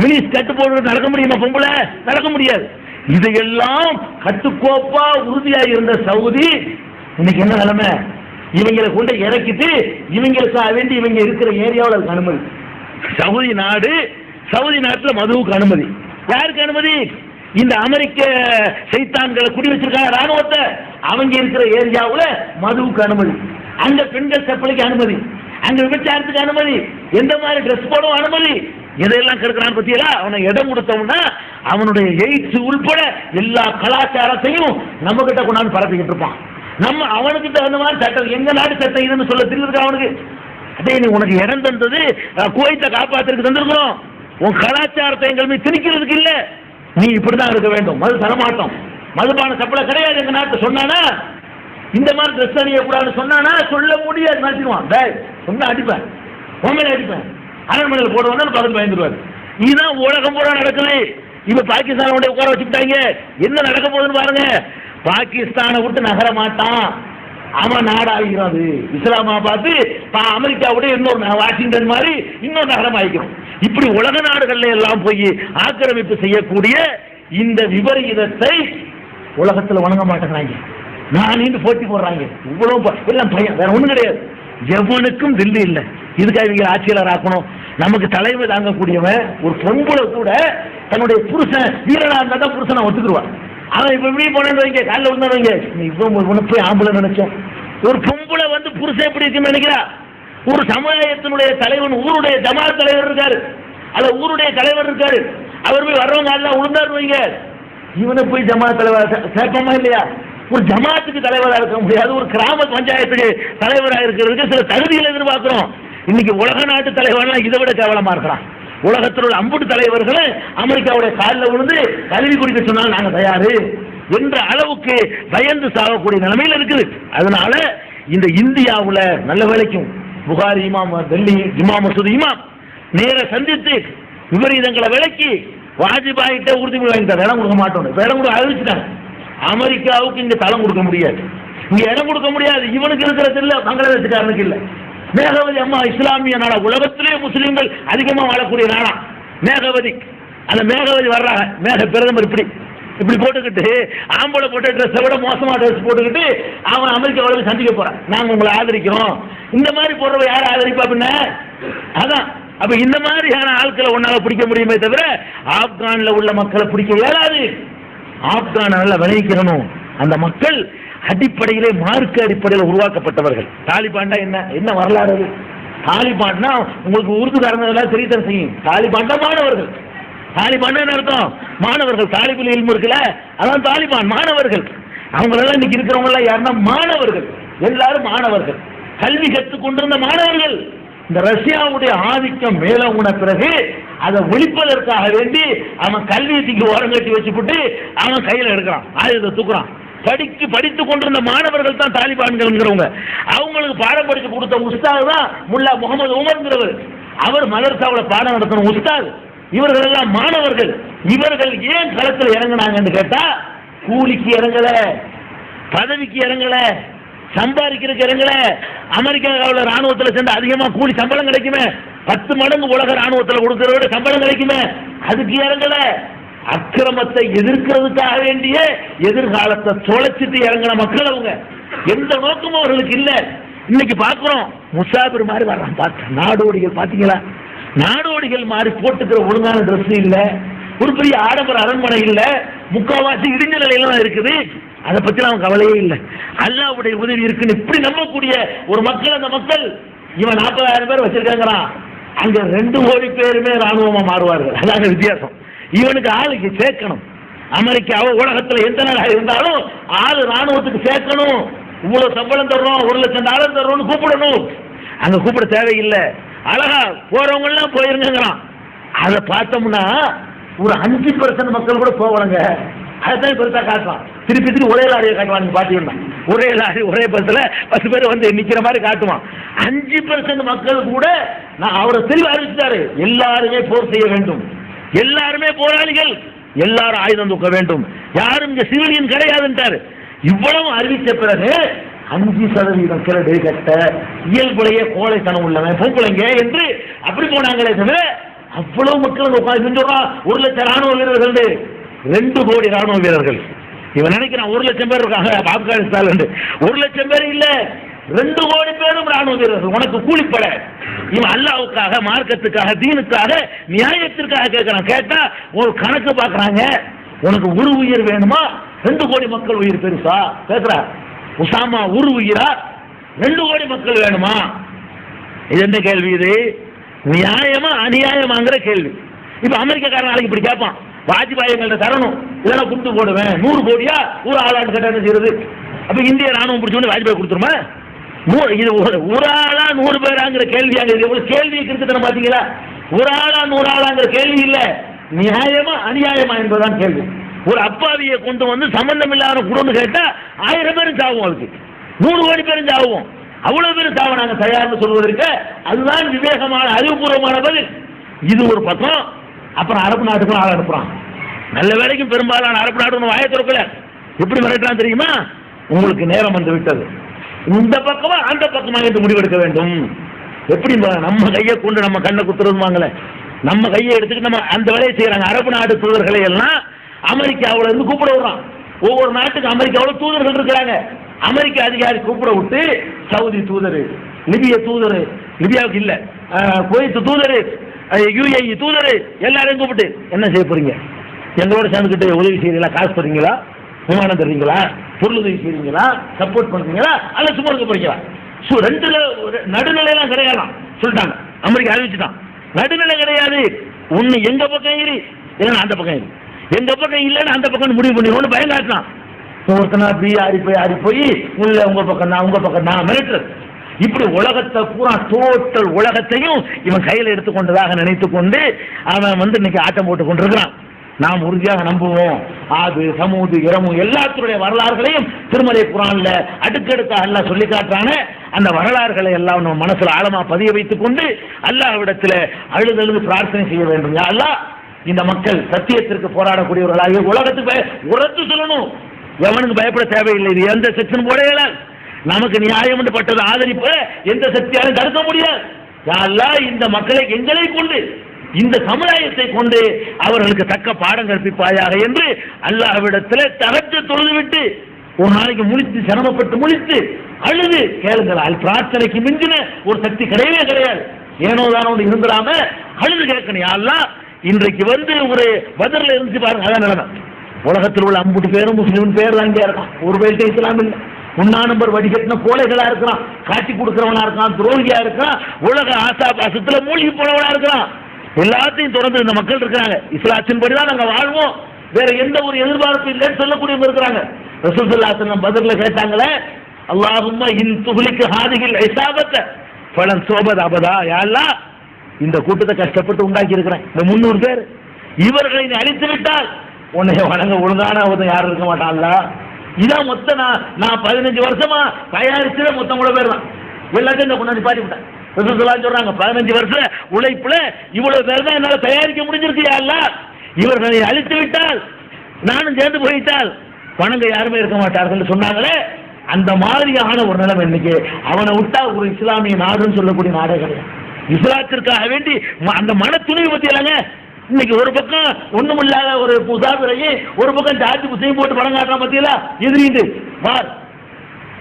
மினிஸ் கட்டு போடுறது நடக்க முடியுமா, பொம்பளை நடக்க முடியாது. இதையெல்லாம் கட்டுக்கோப்பா உறுதியா இருந்த சவுதி இன்னைக்கு என்ன நிலைமை, இவங்களை கொண்டு இறக்கிட்டு இவங்களுக்காக வேண்டி இவங்க இருக்கிற ஏரியாவில் அதுக்கு அனுமதி. சவுதி நாடு, சவுதி நாட்டில் மதுவுக்கு அனுமதி. யாருக்கு அனுமதி? இந்த அமெரிக்க சைத்தான்களை குடி வச்சிருக்காங்க ராணுவத்தை, அவங்க இருக்கிற ஏரியாவில் மதுவுக்கு அனுமதி, அங்க பெண்கள் செப்பலுக்கு அனுமதி, அங்க விபச்சாரத்துக்கு அனுமதி, எந்த மாதிரி ட்ரெஸ் போடவும் அனுமதி. எதையெல்லாம் கெடுக்கிறான்னு பத்தியா, அவனை இடம் கொடுத்தவனா அவனுடைய எய்ட்ஸ் உள்பட எல்லா கலாச்சாரத்தையும் நம்ம கிட்ட கொண்டாந்து பரப்பிக்கிட்டு இருப்பான். நம்ம அவனுக்கிட்ட அந்த மாதிரி சட்டம், எங்க நாடு சட்டம் இதுன்னு சொல்ல தெரியுது அவனுக்கு. அதே நீ உனக்கு இடம் தந்தது குவைத்தை காப்பாத்துறதுக்கு தந்திருக்கிறோம், உன் கலாச்சாரத்தை எங்கள் மீது திணிக்கிறதுக்கு இல்ல, நீ இப்படிதான் இருக்க வேண்டும், மது தரமாட்டோம், மதுபான சப்பளை கிடையாது எங்க நாட்டு சொன்னானா, இந்த மாதிரி ட்ரெஸ் அணியக்கூடாதுன்னு சொன்னானா சொல்ல முடியாது, நடத்திடுவான். சொன்னா அடிப்பேன், உண்மையில அடிப்பேன், அரண்மனையில் போடுவாங்க, பக்கத்து பயந்துருவாரு. இதுதான் உலகம் பூரா நடக்குது. இப்ப பாகிஸ்தான் உட்கார வச்சுக்கிட்டாங்க, என்ன நடக்க போகுதுன்னு பாருங்க. பாகிஸ்தானை விட்டு நகர மாட்டான், அவன் நாடாகிறது. இஸ்லாமாபாத் அமெரிக்காவுடைய இன்னொரு வாஷிங்டன் மாதிரி இன்னொரு நகரம் ஆகிக்கிறோம். இப்படி உலக நாடுகள்ல எல்லாம் போய் ஆக்கிரமிப்பு செய்யக்கூடிய இந்த விபரீதத்தை உலகத்தில் வணங்க மாட்டேங்கிறாங்க. நான் போட்டி போடுறாங்க. இவ்வளவு எல்லாம் பையன், வேற ஒண்ணும் கிடையாது. எவனுக்கும் தில்லி இல்லை. இதுக்காக இவங்க ஆட்சியாளர் ஆக்கணும், நமக்கு தலைமை தாங்கக்கூடியவன். ஒரு பொம்பளை கூட தன்னுடைய புருஷன் வீரனா இருந்தா தான் புருஷனை ஒத்துக்குருவான். அவன் இப்ப இப்படி போனேன்னு வைங்க, காலைல விழுந்தவங்க இவ்வளவு போய் ஆம்பளை நினைச்சோம். ஒரு பொம்பளை வந்து புருஷன் எப்படி இருக்குன்னு நினைக்கிறா. ஒரு சமுதாயத்தினுடைய தலைவன், ஊருடைய ஜமாத் தலைவர் இருக்காரு, அல்ல ஊருடைய தலைவர் இருக்காரு, அவர் போய் வர்றவங்க எல்லாம் விழுந்தாரு வைங்க, இவனை போய் ஜமாத் தலைவர் சேர்ப்போமா இல்லையா? ஒரு ஜமாத்துக்கு தலைவராக இருக்க முடியாது, ஒரு கிராம பஞ்சாயத்துக்கு தலைவராக இருக்கிறதுக்கு சில தகுதிகளை எதிர்பார்க்கிறோம். இன்னைக்கு உலக நாட்டு தலைவர்லாம் இதை விட கேவலமா இருக்கிறான். உலகத்தில் உள்ள அம்புட்டு தலைவர்கள் அமெரிக்காவுடைய காலில் விழுந்து கல்வி குடிக்க சொன்னால் நாங்கள் தயாரு என்ற அளவுக்கு பயந்து சாகக்கூடிய நிலைமையில் இருக்குது. அதனால இந்த இந்தியாவில் நல்ல வேலைக்கும் புகாரி இமாம், டெல்லி ஜும்மா மசூதி இமாம் நேர சந்தித்து விபரீதங்களை விளக்கி வாஜ்பாயிட்ட உறுதிமொழி வாங்கிட்டார், இடம் கொடுக்க மாட்டோம். இப்போ இடம் கொடுக்க அறிவிச்சுட்டாங்க. அமெரிக்காவுக்கு இங்க தளம் கொடுக்க முடியாது, இங்க இடம் கொடுக்க முடியாது. இவனுக்கு இருக்கிறது இல்லை, பங்களாதேஷ்காரனுக்கு இல்லை. மேகவதி அம்மா இஸ்லாமிய நாடா, உலகத்திலே முஸ்லீம்கள் அதிகமாக வாழக்கூடிய நாடா மேகவதி. அந்த மேகவதி வர்றாங்க, மேக பிரதமர் இப்படி இப்படி போட்டுக்கிட்டு ஆம்பளை போட்ட ட்ரெஸ்ஸை விட மோசமான ட்ரெஸ் போட்டுக்கிட்டு அவன் அமெரிக்காவில் போய் சந்திக்க போறான், நாங்கள் உங்களை ஆதரிக்கிறோம். இந்த மாதிரி போடுறவ யார் ஆதரிப்பா பின்ன? அதான். அப்ப இந்த மாதிரியான ஆட்களை ஒன்னால பிடிக்க முடியுமே தவிர ஆப்கான்ல உள்ள மக்களை பிடிக்க இயலாது. ஆப்கான் நல்லா விளைவிக்கணும். அந்த மக்கள் அடிப்படையிலே மார்க்க அடிப்படையில் உருவாக்கப்பட்டவர்கள். தாலிபான்டா என்ன என்ன வரலாறு? தாலிபான்னா உங்களுக்கு உருதுகாரங்க தெரியத்தான் செய்யும். தாலிபான்டா மாணவர்கள். தாலிபான் என்ன அர்த்தம்? மாணவர்கள். தாலிபுல் இல்ம் இருக்குல்ல, அதான் தாலிபான், மாணவர்கள். அவங்களெல்லாம் இன்னைக்கு இருக்கிறவங்க எல்லாம் யாருன்னா மாணவர்கள், எல்லாரும் மாணவர்கள், கல்வி கற்றுக் கொண்டிருந்த மாணவர்கள். இந்த ரஷ்யாவுடைய ஆதிக்கம் மேலோங்கின பிறகு அதை ஒழிப்பதற்காக வேண்டி அவன் கல்வியத்துக்கு ஓரம் கட்டி வச்சுட்டு அவன் கையில் எடுக்கிறான், ஆயுதத்தை தூக்குறான். படித்துக் கொண்டிருந்த மாணவர்கள் தான் தாலிபான்கள்ங்கிறவங்க. அவங்களுக்கு பாடம் படித்து கொடுத்த உஸ்தாது தான் முல்லா முகமது உமர்ங்கிறவர். அவர் மதரசாவில் பாடம் நடத்தணும் உஸ்தாது. இவர்கள் எல்லாம் மாணவர்கள். இவர்கள் ஏன் களத்தில் இறங்கினாங்கன்னு கேட்டா, கூலிக்கு இறங்கல, பதவிக்கு இறங்கல, சம்பாதிக்கிறதுக்கு இறங்கல. அமெரிக்காவில் ராணுவத்தில் சேர்ந்து அதிகமா கூலி சம்பளம் கிடைக்குமே, 10 மடங்கு உலக ராணுவத்தில் கொடுக்கிறத விட சம்பளம் கிடைக்குமே, அதுக்கு இறங்கல. அக்கிரமத்தை எதிர்க்கிறதுக்காக வேண்டிய எதிர்காலத்தை தொலைச்சிட்டு இறங்கின மக்கள் அவங்க. எந்த நோக்கமும் அவர்களுக்கு இல்ல. இன்னைக்கு பாக்குறோம் முசாபிர் மாதிரி வர்றான். பார்த்த நாடோடிகள் பாத்தீங்களா? நாடோடிகள் மாதிரி போட்டுக்கிற ஒழுங்கான ட்ரெஸ் இல்ல, ஒரு பெரிய ஆடம்பர அரண்மனை இல்ல, முக்காவாசி இடிஞ்ச நிலையில இருக்குது. அதை பத்தி அவன் கவலையே இல்லை. அல்லாஹ்வுடைய உதவி இருக்குன்னு இப்படி நம்பக்கூடிய ஒரு மக்கள். அந்த மக்கள் இவன் 40,000 பேர் வச்சிருக்காங்கிறான், அங்க 2 கோடி பேருமே ராணுவமா மாறுவார்கள். அதாவது வித்தியாசம். இவனுக்கு ஆளுக்கு சேர்க்கணும். அமெரிக்காவோ உலகத்தில் எந்த நாடாக இருந்தாலும் ஆளு ராணுவத்துக்கு சேர்க்கணும். இவ்வளவு சம்பளம் தர்றோம், $1,00,000 தர்றோம்னு கூப்பிடணும். அங்க கூப்பிட தேவையில்லை. அழகா போறவங்க எல்லாம் போயிருங்கிறான். அதை பார்த்தோம்னா ஒரு 5% மக்கள் கூட போவாங்க. அதான் பெருசா காட்டுவான். திருப்பி ஒரே லாரியை காட்டுவான். பாத்தீங்கன்னா ஒரே லாரி ஒரே பஸ்ல 10 பேர் வந்து நிக்கிற மாதிரி காட்டுவான். 5% மக்கள் கூட நான் அவரை தெளிவு அறிவிச்சாரு, எல்லாருமே போர் செய்ய வேண்டும், எல்லாருமே போராளிகள், எல்லாரும் ஆயுதம் தூக்க வேண்டும், யாரும் இங்க சிவிலியன் கிடையாதுன்றாரு. இவ்வளவு அறிவித்த பிறகு 5% கிரடு கட்ட இயல்புடைய கோழைத்தனம் உள்ளவன் பொம்பளைங்க என்று அப்படி போனாங்களே தவிர அவ்வளவு மக்கள் உட்காந்து 1,00,000 ராணுவ வீரர்கள், 2 கோடி ராணுவ வீரர்கள். இவன் நினைக்கிறான் 1,00,000 பேர் இருக்காங்க ஆப்கானிஸ்தான். 1,00,000 பேர் இல்ல, 2 கோடி பேரும் ராணுவ வீரர்கள். உனக்கு கூலிப்பட. இவன் அல்லாஹ்வுக்காக, மார்க்கத்துக்காக, தீனுக்காக, நியாயத்திற்காக கேட்கிறான். கேட்டா ஒரு கணக்கு பாக்குறாங்க. உனக்கு ஒரு உயிர் வேணுமா, 2 கோடி மக்கள் உயிர் பெருசா கேட்கிறா? உசாமா ஒரு உயிரா, 2 கோடி மக்கள் வேணுமா? இது என்ன கேள்வி? இது நியாயமா அநியாயமாங்கிற கேள்வி. இப்ப அமெரிக்காக்காரன் நாளைக்கு இப்படி கேட்பான், வாஜ்பாய் எங்கள்ட்ட தரணும், இதெல்லாம் குண்டு போடுவேன், 100 கோடியா ஒரு ஆளாண்டு கேட்டா என்ன செய்யறது? அப்ப இந்திய ராணுவம் பிடிச்சோன்னு வாஜ்பாய் கொடுத்துருமா? இது ஒரு ஆளா 100 பேராங்கிற கேள்வியாங்க. இது எவ்வளவு கேள்வியை கிருத்துத்தனம் பாத்தீங்களா? ஒரு ஆளா 100 ஆளாங்கிற கேள்வி இல்ல, நியாயமா அநியாயமா என்பதுதான் கேள்வி. ஒரு அப்பாவியை கொண்டு வந்து சம்பந்தம் இல்லாத குடும்பம் கேட்டா 1000 பேரும் சாவும், அதுக்கு 100 கோடி பேரும் சாவும். அவ்வளவு பேரும் சாவ நாங்க தயார்னு சொல்வதற்கு அதுதான் விவேகமான அறிவுபூர்வமான பதில். இது ஒரு பக்கம். அப்புறம் அரபு நாட்டுக்கும் ஆள் அனுப்புறான். நல்ல வேலைக்கும் பெரும்பாலான அரபு நாடு வாயை திறக்கல. எப்படி மிரட்டான் தெரியுமா? உங்களுக்கு நேரம் வந்து விட்டது, இந்த பக்கமா அந்த பக்கமா என்று முடிவெடுக்க வேண்டும். எப்படி நம்ம கையை கொண்டு நம்ம கண்ணை குத்துறதுமாங்களே, நம்ம கையை எடுத்துட்டு நம்ம அந்த வேலையை செய்யறாங்க. அரபு நாடு தூதர்களை எல்லாம் அமெரிக்காவில இருந்து கூப்பிட விடுறான். ஒவ்வொரு நாட்டுக்கு அமெரிக்காவில் தூதர்கள் இருக்கிறாங்க. அமெரிக்க அதிகாரி கூப்பிட விட்டு சவுதி தூதர், லிபிய தூதர், லிபியாவுக்கு இல்ல குவைத் தூதர், UAE தூதர், எல்லாரையும் கூப்பிட்டு என்ன செய்ய போறீங்க? எங்களோட சேர்ந்துக்கிட்டு உதவி செய்யறீங்களா? காசு தரீங்களா? விமானம் தர்றீங்களா? பொருள் உதவி செய்றீங்களா? சப்போர்ட் பண்றீங்களா? அல்ல சும்மா இருக்க போறீங்களா? ரெண்டுல நடுநிலையெல்லாம் கிடையாது சொல்லிட்டாங்க. அமெரிக்கா அறிவிச்சுட்டான், நடுநிலை கிடையாது. ஒண்ணு எங்க பக்கம் இரு, இல்லைன்னா அந்த பக்கம் இரு. எங்க பக்கம் இல்லைன்னா அந்த பக்கம் முடிவு பண்ணி ஒண்ணு பயம் காட்டினான். ஒருத்தனா அப்படி ஆறி போய் உள்ள உங்க பக்கம் நான் மிரட்டுறது. இப்படி உலகத்தை பூரா டோட்டல் உலகத்தையும் இவன் கையில் எடுத்துக்கொண்டதாக நினைத்துக் கொண்டு அவன் வந்து இன்னைக்கு ஆட்டம் போட்டுக் கொண்டிருக்கிறான். நாம் உறுதியாக நம்புவோம். ஆது சமூது இரமு எல்லாத்துடைய வரலாறுகளையும் திருமலை குர்ஆன்ல அடுக்கடுக்காக அல்லாஹ் சொல்லி காட்டுறான அந்த வரலாறுகளை எல்லாம் நம்ம மனசுல ஆழமா பதிய வைத்துக் கொண்டு அல்லாஹ்விடத்தில் அழுதழுது பிரார்த்தனை செய்ய வேண்டும். யா அல்லாஹ், இந்த மக்கள் சத்தியத்திற்கு போராடக்கூடியவர்களாக உலகத்துக்கு உரத்து சொல்லணும். எவனுக்கு பயப்பட தேவையில்லை. இது எந்த செக்ஷன் போடையில நமக்கு நியாயம் என்று பட்டது ஆதரிப்பு எந்த சக்தியாலும் தடுக்க முடியாது. யா அல்லாஹ், இந்த மக்களை எங்களை கொண்டு இந்த சமுதாயத்தை கொண்டு அவர்களுக்கு தக்க பாடம் கற்பிப்பாயாக என்று அல்லாஹ்விடத்தில் தகஜத் தொழுதுவிட்டு ஒரு நாளைக்கு முழித்து சிரமப்பட்டு முழித்து அழுது கேளுங்கள். பிரார்த்தனைக்கு மிஞ்சின ஒரு சக்தி கிடையவே கிடையாது. ஏனோ தானோ இருந்துடாம அழுது கேட்கணும். அல்லாஹ் இன்றைக்கு வந்து ஒரு பதர்ல இருந்து பாருங்க, அதான் நிலைமை. உலகத்தில் உள்ள 50 பேரும் முஸ்லீம் பேர் தான் இங்கே இருக்கான். ஒரு பேர்கிட்ட இஸ்லாம் இல்லை. 1 நம்பர் வடிகட்டின கோழைகளா இருக்கிறான், காட்டி கொடுக்கிறவனா இருக்கான், துரோகியா இருக்கான், உலக ஆசா பாசத்துல மூழ்கி போனவனா இருக்கிறான். எல்லாத்தையும் தொடர்ந்து இந்த மக்கள் இருக்கிறாங்க. இஸ்லாத்தின் படிதான் நாங்க வாழ்வோம், வேற எந்த ஒரு எதிர்பார்ப்பு இல்லைன்னு சொல்லக்கூடியவங்க இருக்கிறாங்க. ரசூல் ஸல்லல்லாஹு அலைஹி வஸல்லம் பத்ர்ல கேட்டாங்களே, அல்லாஹும்ம இன் துஹ்லிக ஹாதிஹில் இஸாபத ஃபலன் ஸுபத அபதா. யா அல்லாஹ், இந்த கூட்டத்தை கஷ்டப்பட்டு உண்டாக்கி இருக்கிறேன், இந்த 300 பேர், இவர்களை நீ அழித்து விட்டால் உன்னை வணங்க ஒழுங்கான யாரும் இருக்க மாட்டான்ல. இதான் மொத்தம் நான் 15 வருஷமா தயாரிச்சத மொத்தம் கூட பேர் தான். எல்லாத்தையும் இந்த கொண்டாடி பாட்டி விட்டேன். ரசூல் ஸல்லல்லாஹு அலைஹி சொல்றாங்க, 15 வருஷம் உழைப்புல இவ்வளவு பேர் தான் என்னால தயாரிக்க முடிஞ்சிருக்கு. யா அல்லாஹ், இவர்களை அழித்து விட்டால் நானும் சேர்ந்து போயிட்டால் வணங்க யாருமே இருக்க மாட்டார்கள் சொன்னாங்களே. அந்த மாதிரியான ஒரு நிலைமை இன்னைக்கு. அவனை விட்டா ஒரு இஸ்லாமிய நாடுன்னு சொல்லக்கூடிய நாடே கிடையாது. இஸ்லாத்திற்காக வேண்டி அந்த மன துணிவு பத்தி இல்லைங்க. இன்னைக்கு ஒரு பக்கம் ஒண்ணுமில்லாத ஒரு முசாபிரையை, ஒரு பக்கம் ஜார்ஜ் புஷையும் போட்டு படம் காட்டுறான் பத்தியலா, எதிரிட்டு பார்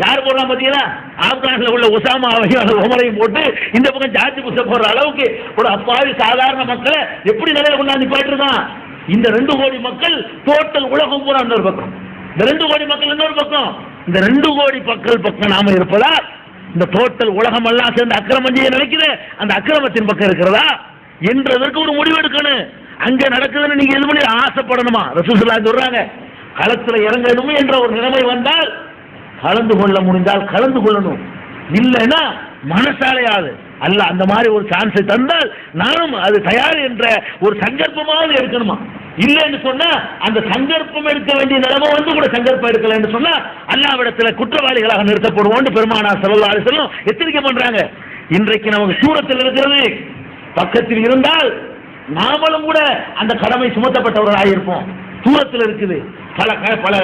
யார் போடுறான் பத்தியலா. ஆப்கானில் உள்ள உசாமாவையும் அந்த உமரையும் போட்டு இந்த பக்கம் ஜார்ஜ் புஷை போடுற அளவுக்கு ஒரு அப்பாவி சாதாரண மக்களை எப்படி நிலையில கொண்டாந்து போயிட்டு இருக்கான். இந்த 2 கோடி மக்கள் டோட்டல் உலகம் பூரா இன்னொரு பக்கம், இந்த 2 கோடி மக்கள் இன்னொரு பக்கம். இந்த 2 கோடி மக்கள் பக்கம் நாம இருப்பதா இந்த டோட்டல் உலகம் எல்லாம் சேர்ந்து அக்கிரமம் செய்ய நினைக்கிற அந்த அக்கிரமத்தின் பக்கம் இருக்கிறதா என்றதற்கு ஒரு முடிவு எடுக்கணும். அங்க நடக்குதுன்னு நீங்க எது பண்ணி ஆசைப்படணுமா? ரசூல் ஸல்லல்லாஹு அலைஹி சொல்றாங்க, களத்துல இறங்கணும் என்ற ஒரு நிலைமை வந்தால் கலந்து கொள்ள முடிந்தால் கலந்து கொள்ளணும், இல்லைன்னா மனசாலையாது அல்ல அந்த மாதிரி ஒரு சான்ஸை தந்தால் நானும் அது தயார் என்ற ஒரு சங்கல்பமாவது எடுக்கணுமா. இல்லைன்னு சொன்னா அந்த சங்கல்பம் எடுக்க வேண்டிய நிலைமை வந்து கூட சங்கல்பம் எடுக்கலன்னு சொன்னா அல்லாஹ்விடத்துல குற்றவாளிகளாக நிறுத்தப்படுவோம் பெருமானார் ஸல்லல்லாஹு அலைஹி வஸல்லம் எச்சரிக்கை பண்றாங்க. இன்றைக்கு நமக்கு சூரத்தில் இருக்கிறது, பக்கத்தில் இருந்தால் நாமளும் கூட அந்த கடமை சுமத்தப்பட்டவர்களாக இருப்போம். தூரத்தில் இருக்குது, பல பல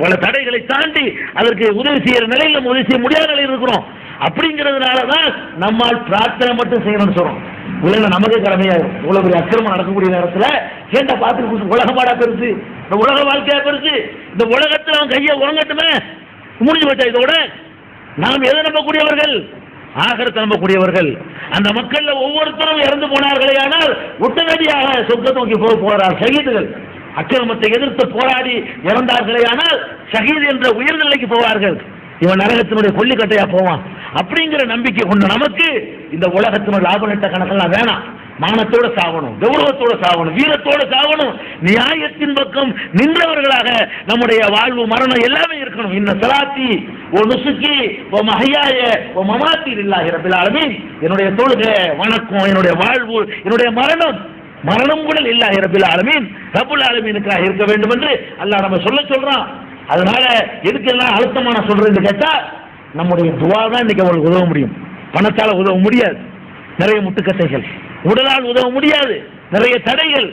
பல தடைகளை தாண்டி அதற்கு உதவி செய்யற நிலையில் உதவி செய்ய முடியாத நிலையில் இருக்கிறோம். அப்படிங்கிறதுனால தான் நம்மால் பிரார்த்தனை மட்டும் செய்யணும்னு சொல்றோம். இல்லைன்னா நமக்கு கடமையாகும். இவ்வளவு பெரிய அக்கிரமம் நடக்கக்கூடிய நேரத்தில் கேட்ட பார்த்து உலகமாடா பெருசு, இந்த உலக வாழ்க்கையா பெருசு, இந்த உலகத்தில் அவன் கையை உறங்கட்டுமே முடிஞ்சு வச்சா. இதோட நாம் எதை நம்பக்கூடியவர்கள்? ஆகரத்தை நம்பக்கூடியவர்கள். அந்த மக்கள்ல ஒவ்வொருத்தரும் இறந்து போனார்களே, ஆனால் உடனடியாக சொர்க்கத்தை நோக்கி போகிறார் ஷஹீதுகள். அக்கிரமத்தை எதிர்த்து போராடி இறந்தார்களே, ஆனால் ஷஹீத் என்ற உயர்நிலைக்கு போவார்கள். இவன் நரகத்தினுடைய கொல்லிக்கட்டையா போவான். அப்படிங்கிற நம்பிக்கை கொண்ட நமக்கு இந்த உலகத்தினுடைய லாப நட்ட கணக்கெல்லாம் வேணாம். மானத்தோட சாவணும், கௌரவத்தோட சாவணும், வீரத்தோட சாவணும், நியாயத்தின் பக்கம் நின்றவர்களாக நம்முடைய வாழ்வு மரணம் எல்லாமே இருக்கணும். இன்ன ஸலாத்தி வ நுசுகி வ மஹ்யாய வ மமாத்தி லில்லாஹி ரப்பில் ஆலமீன். என்னுடைய தொழுகை, வணக்கம், என்னுடைய வாழ்வு, என்னுடைய மரணம் கூட லில்லாஹி ரப்பில் ஆலமீன், ரப்புல் ஆலமீனுக்காக இருக்க வேண்டும் என்று அல்லாஹ் நம்ம சொல்றான். அதனால எதுக்கெல்லாம் அழுத்தமான சொல்றேன்னு கேட்டா, நம்முடைய துவா தான் இன்னைக்கு அவங்களுக்கு உதவ முடியும். பணத்தால உதவ முடியாது, நிறைய முட்டுக்கட்டைகள். உடலால் உதவ முடியாது, நிறைய தடைகள்.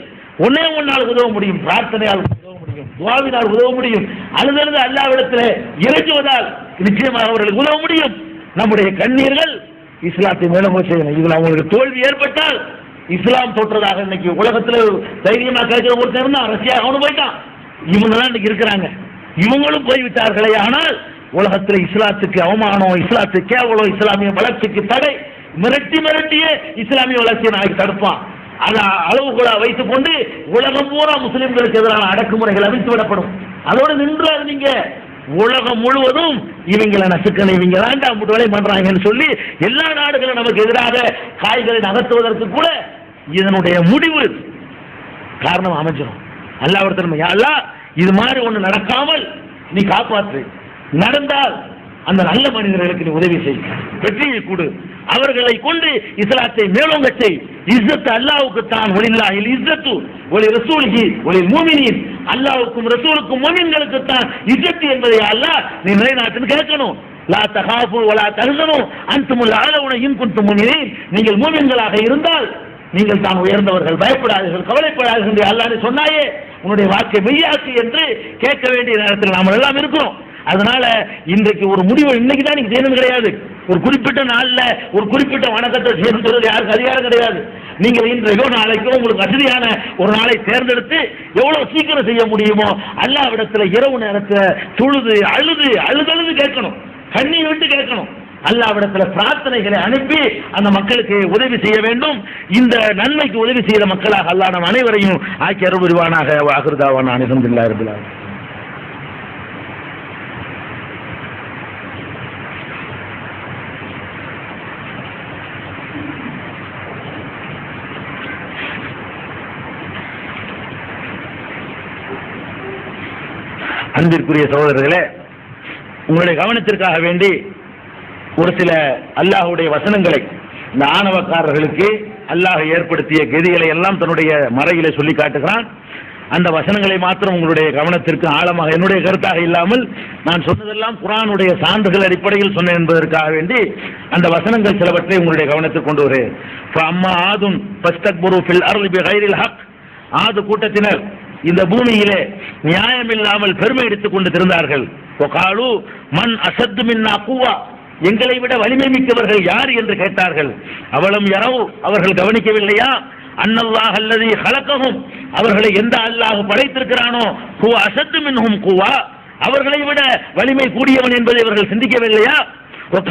ஒன்னே ஒன்னால் உதவ முடியும், பிரார்த்தனையால் உதவ முடியும், துவாவினால் உதவ முடியும், அழுதழுது அல்லாஹ்விடத்தில் இறைஞ்சுவதால் நிச்சயமாக அவர்களுக்கு உதவ முடியும். நம்முடைய கண்ணீர்கள் இஸ்லாத்தை மேலும் செய்யணும். இதில் அவங்களுக்கு தோல்வி ஏற்பட்டால் இஸ்லாம் தோற்றதாக இன்னைக்கு உலகத்தில் தைரியமா கேட்கிற ஒருத்தர் தான் ரஷ்யா, அவனு போயிட்டான். இவங்க தான் இன்னைக்கு இருக்கிறாங்க. இவங்களும் போய்விட்டார்களே, ஆனால் உலகத்தில் இஸ்லாத்துக்கு அவமானம், இஸ்லாத்துக்கு கேவலம், இஸ்லாமிய வளர்ச்சிக்கு தடை, மிரட்டியே இஸ்லாமிய வளர்ச்சியை நாளைக்கு தடுப்பான். அதை அளவுகோலா வைத்துக் கொண்டு உலகம் பூரா முஸ்லிம்களுக்கு எதிரான அடக்குமுறைகள் அமைத்து விடப்படும். அதோடு நின்றாது நீங்க உலகம் முழுவதும் இவங்களை நசுக்கணும், இவங்க தாண்டா முட்டு வேலை பண்றாங்கன்னு சொல்லி எல்லா நாடுகளும் நமக்கு எதிராக காய்களை நகர்த்துவதற்கு கூட இதனுடைய முடிவு காரணம் அமைஞ்சிடும். அல்லாஹ்விடத்தில் யா அல்லாஹ் இது மாதிரி ஒண்ணு நடக்காமல் நீ காப்பாற்று, நடந்தால் அந்த நல்ல மனிதர்களுக்கு நீ உதவி செய், வெற்றியை கொடு, அவர்களை கொண்டு இஸ்லாத்தை மேலோங்க செய். இஸ்ஸத் அல்லாஹ்வுக்கு தான், வலில்லாஹில் இஸ்ஸத்து வலி ரசூலிஹி வலில் முஃமினீன். அல்லாஹ்வுக்கும் ரசூலுக்கும் முஃமின்களுக்கு தான் இஸ்ஸத் என்பதை அல்லாஹ் நீ நிலைநாட்டுன்னு கேட்கணும். லா தகாஃபு வலா தஹ்சனு அன்துமுல் அலவுன இன் குன்தும் முஃமினீன். நீங்கள் முஃமின்களாக இருந்தால் நீங்கள் தான் உயர்ந்தவர்கள், பயப்படாதீர்கள், கவலைப்படாதீர்கள் என்று அல்லாஹ் சொன்னாயே, உன்னுடைய வாக்கை மெய்யாக்கு என்று கேட்க வேண்டிய நேரத்தில் நாம் எல்லாம் இருக்கிறோம். அதனால இன்றைக்கு ஒரு முடிவு இன்னைக்கு தான் நீங்க செய்யணும் கிடையாது. ஒரு குறிப்பிட்ட நாள்ல ஒரு குறிப்பிட்ட வணக்கத்தை செய்யறது யாருக்கு அதிகாரம் கிடையாது. நீங்க இன்றைக்கோ நாளைக்கோ உங்களுக்கு வசதியான ஒரு நாளை தேர்ந்தெடுத்து எவ்வளவு சீக்கிரம் செய்ய முடியுமோ அல்லாஹ்விடத்துல இரவு நேரத்தில் தொழுது அழுது கேட்கணும், கண்ணீர் விட்டு கேட்கணும். அல்லாஹ்விடத்துல பிரார்த்தனைகளை அனுப்பி அந்த மக்களுக்கு உதவி செய்ய வேண்டும். இந்த நன்மைக்கு உதவி செய்த மக்களாக அல்லாஹ் நம் அனைவரையும் ஆக்கி அருள் புரிவானாக. வாஹிருதாவானா அல்ஹம்துலில்லாஹி ரப்பில் ஆலமீன். அன்பிற்குரிய சகோதரர்களே, உங்களுடைய கவனத்திற்காக வேண்டி ஒரு சில அல்லாஹ்வுடைய வசனங்களை, இந்த ஆணவக்காரர்களுக்கு அல்லாஹ் ஏற்படுத்திய கதிகளை எல்லாம் தன்னுடைய மறையிலே சொல்லி காட்டுகிறான். அந்த வசனங்களை மாத்திரம் உங்களுடைய கவனத்திற்கு ஆழமாக, என்னுடைய கருத்தாக இல்லாமல் நான் சொன்னதெல்லாம் குர்ஆனுடைய சான்றுகள் அடிப்படையில் சொன்னேன் என்பதற்காக வேண்டி அந்த வசனங்கள் சிலவற்றை உங்களுடைய கவனத்திற்கு கொண்டு வருகிறேன். அம்மா ஆதுன் பஸ்தக்புரு ஃபில் அர்லி பிகைரில் ஹக், ஆது கூட்டத்தினர் இந்த பூமியிலே நியாயமில்லாமல் பெருமை எடுத்துக் கொண்டு திருந்தார்கள். ஒகாலு மன் அசத்து மின்னா குவா, எங்களை விட வலிமை மிக்கவர்கள் யார் என்று கேட்டார்கள். அவளும் யரவு, அவர்கள் கவனிக்கவில்லையா? அன்னல்லாஹ் அல்லதி ஹலக்கஹும், அவர்களை எந்த அல்லாஹ் படைத்திருக்கிறானோ, குவா அசத்து மின்ஹும் குவா, அவர்களை விட வலிமை கூடியவன் என்பதை அவர்கள் சிந்திக்கவில்லையா?